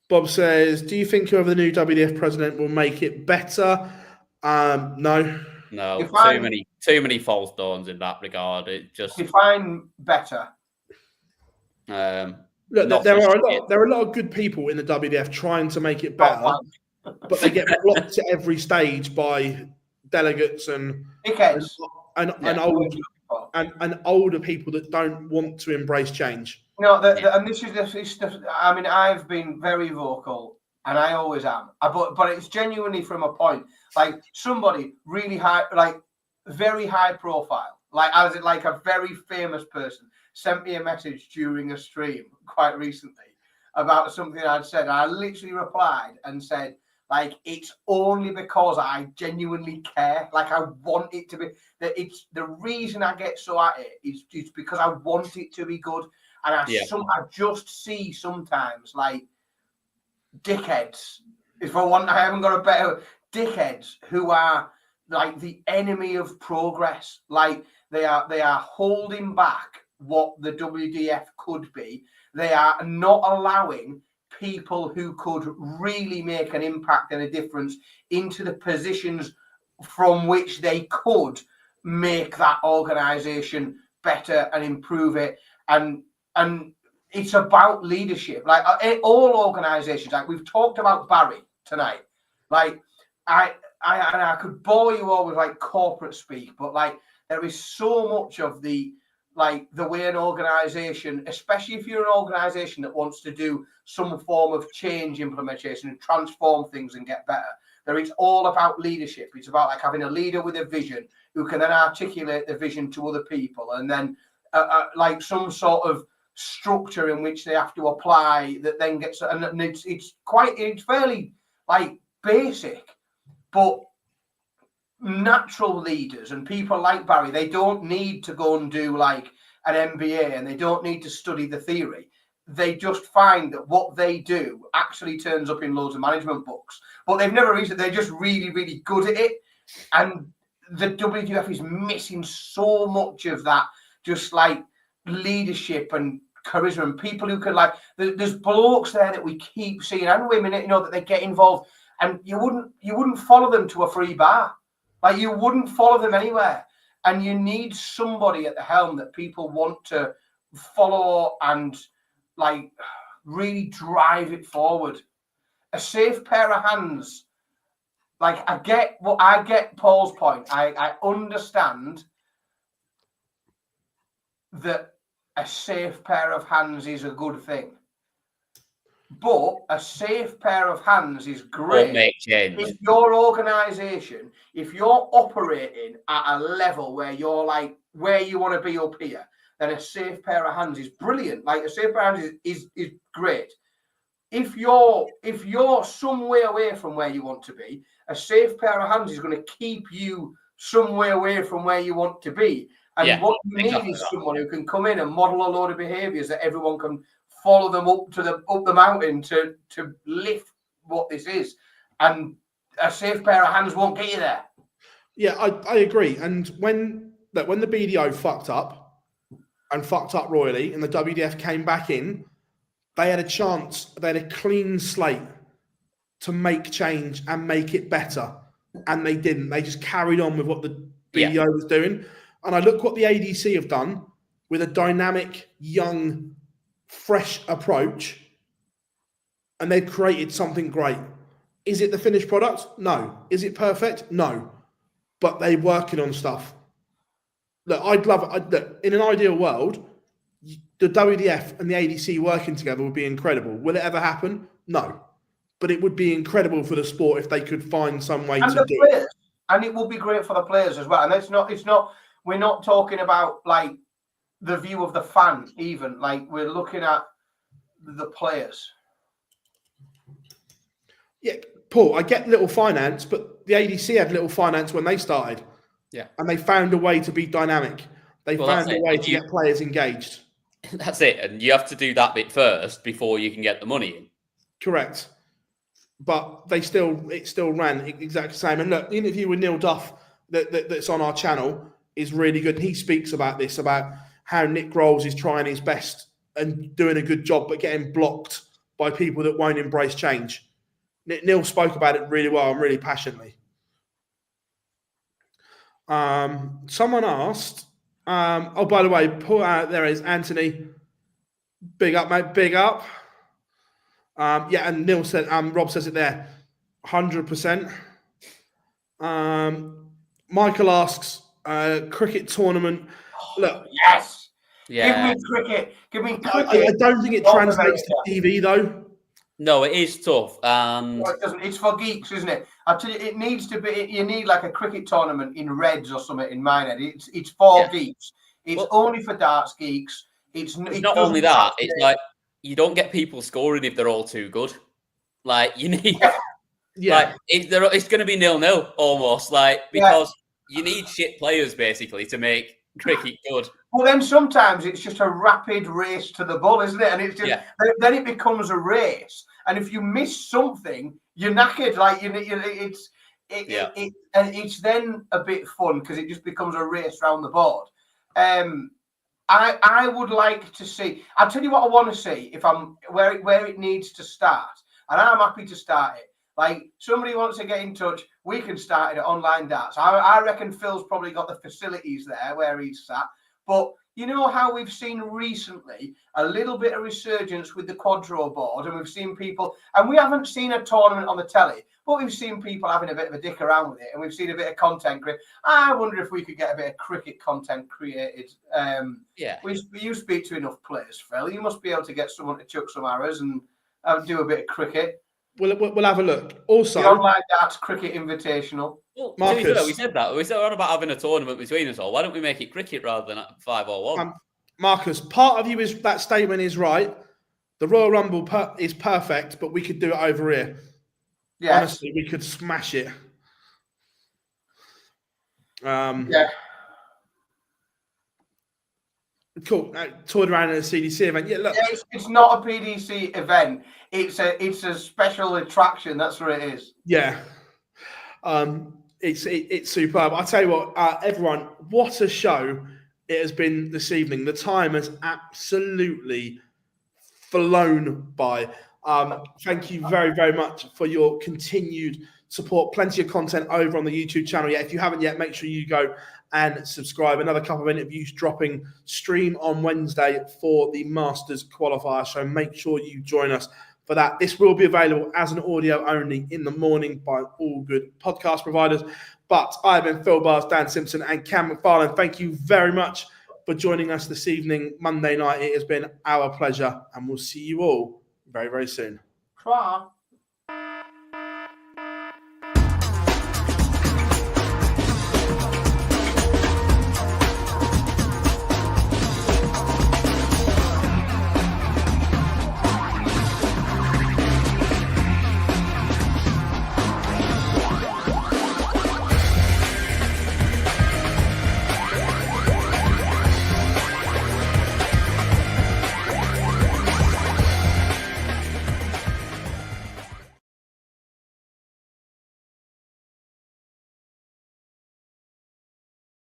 Bob says, do you think whoever the new WDF president will make it better? No. No, too many false dawns in that regard. It just define better. Look, there are a lot of good people in the WDF trying to make it better, but they get blocked at every stage by delegates and older people that don't want to embrace change. No, and this is I mean, I've been very vocal, and I always am. But it's genuinely from a point like somebody really high, like very high profile, like a very famous person sent me a message during a stream quite recently about something I'd said. And I literally replied and said, like, it's only because I genuinely care. Like, I want it to be that it's the reason I get so at it is because I want it to be good. And I just see sometimes like dickheads. I haven't got a better dickheads who are like the enemy of progress. Like they are holding back what the WDF could be. They are not allowing people who could really make an impact and a difference into the positions from which they could make that organization better and improve it. And it's about leadership. Like all organizations, like we've talked about Barry tonight. Like I could bore you all with like corporate speak, but like there is so much of the way an organization, especially if you're an organization that wants to do some form of change implementation and transform things and get better, there it's all about leadership. It's about like having a leader with a vision who can then articulate the vision to other people, and then like some sort of structure in which they have to apply that then gets, and it's fairly like basic, but natural leaders and people like Barry, they don't need to go and do like an MBA and they don't need to study the theory. They just find that what they do actually turns up in loads of management books, but they've never reached it. They're just really, really good at it. And the WDF is missing so much of that, just like leadership and charisma, and people who can like, there's blokes there that we keep seeing, and women, you know, that they get involved, and you wouldn't follow them to a free bar. Like you wouldn't follow them anywhere. And you need somebody at the helm that people want to follow and like really drive it forward. A safe pair of hands. Like I get Paul's point. I understand that a safe pair of hands is a good thing. But a safe pair of hands is great. Make change. If your organization, if you're operating at a level where you're like where you want to be up here, then a safe pair of hands is brilliant. Like a safe pair of hands is great. If you're some way away from where you want to be, a safe pair of hands is going to keep you some way away from where you want to be. And what you need is someone who can come in and model a load of behaviors that everyone can follow them up the mountain to lift what this is. And a safe pair of hands won't get you there. Yeah, I agree. And when the BDO fucked up royally and the WDF came back in, they had a chance, they had a clean slate to make change and make it better. And they didn't. They just carried on with what the BDO was doing. And I look what the ADC have done with a dynamic, young, fresh approach, and they've created something great. Is it the finished product? No. Is it perfect? No. But they're working on stuff. Look, in an ideal world, the WDF and the ADC working together would be incredible. Will it ever happen? No. But it would be incredible for the sport if they could find some way and to the do players, it. And it will be great for the players as well. And it's not. We're not talking about like the view of the fan, even. Like we're looking at the players. Yeah, Paul, I get little finance, but the ADC had little finance when they started. Yeah. And they found a way to be dynamic. They found a way to get players engaged. That's it. And you have to do that bit first before you can get the money in. Correct. But it still ran exactly the same. And look, the interview with Neil Duff that's on our channel is really good. And he speaks about this, about how Nick Rolls is trying his best and doing a good job, but getting blocked by people that won't embrace change. Neil spoke about it really well and really passionately. Someone asked, oh, by the way, there is Anthony. Big up, mate. Big up. Yeah, and Neil said, Rob says it there, 100%. Michael asks, cricket tournament. Look, yes. Yeah. Give me cricket. Give me cricket. I don't think it translates to TV though. No, it is tough. And no, it doesn't. It's for geeks, isn't it? I tell you, it needs to be. You need like a cricket tournament in Reds or something. In my head, it's for geeks. It's only for darts geeks. It's not only that. It's like you don't get people scoring if they're all too good. Like you need, like it's going to be 0-0 almost. Like because you need shit players basically to make cricket good. Well, then sometimes it's just a rapid race to the ball, isn't it? And it's just then it becomes a race. And if you miss something, you're knackered. Like and it's then a bit fun because it just becomes a race around the board. I would like to see. I'll tell you what I want to see if I'm where it needs to start, and I'm happy to start it. Like somebody wants to get in touch, we can start it at Online Darts. I reckon Phil's probably got the facilities there where he's sat. But you know how we've seen recently a little bit of resurgence with the Quadro board, and we've seen people, and we haven't seen a tournament on the telly, but we've seen people having a bit of a dick around with it, and we've seen a bit of content created. I wonder if we could get a bit of cricket content created. You speak to enough players, Phil. You must be able to get someone to chuck some arrows and do a bit of cricket. We'll have a look. Also, the Online Darts Cricket Invitational. Well, Marcus, to be fair, we said that. We said on about having a tournament between us all. Why don't we make it cricket rather than 5 or 1? Marcus, part of you is that statement is right. The Royal Rumble is perfect, but we could do it over here. Yes. Honestly, we could smash it. Cool. Toured around at a CDC event. Yeah, look. It's not a PDC event. It's a special attraction. That's what it is. Yeah. It's superb. I'll tell you what, everyone, what a show it has been this evening. The time has absolutely flown by. Thank you very, very much for your continued support. Plenty of content over on the YouTube channel. Yeah, if you haven't yet, make sure you go and subscribe. Another couple of interviews dropping stream on Wednesday for the Masters qualifier. So make sure you join us for that. This will be available as an audio only in the morning by all good podcast providers. But I have been Phil Bars, Dan Simpson, and Cam McFarlane. Thank you very much for joining us this evening, Monday night. It has been our pleasure, and we'll see you all very, very soon. Try.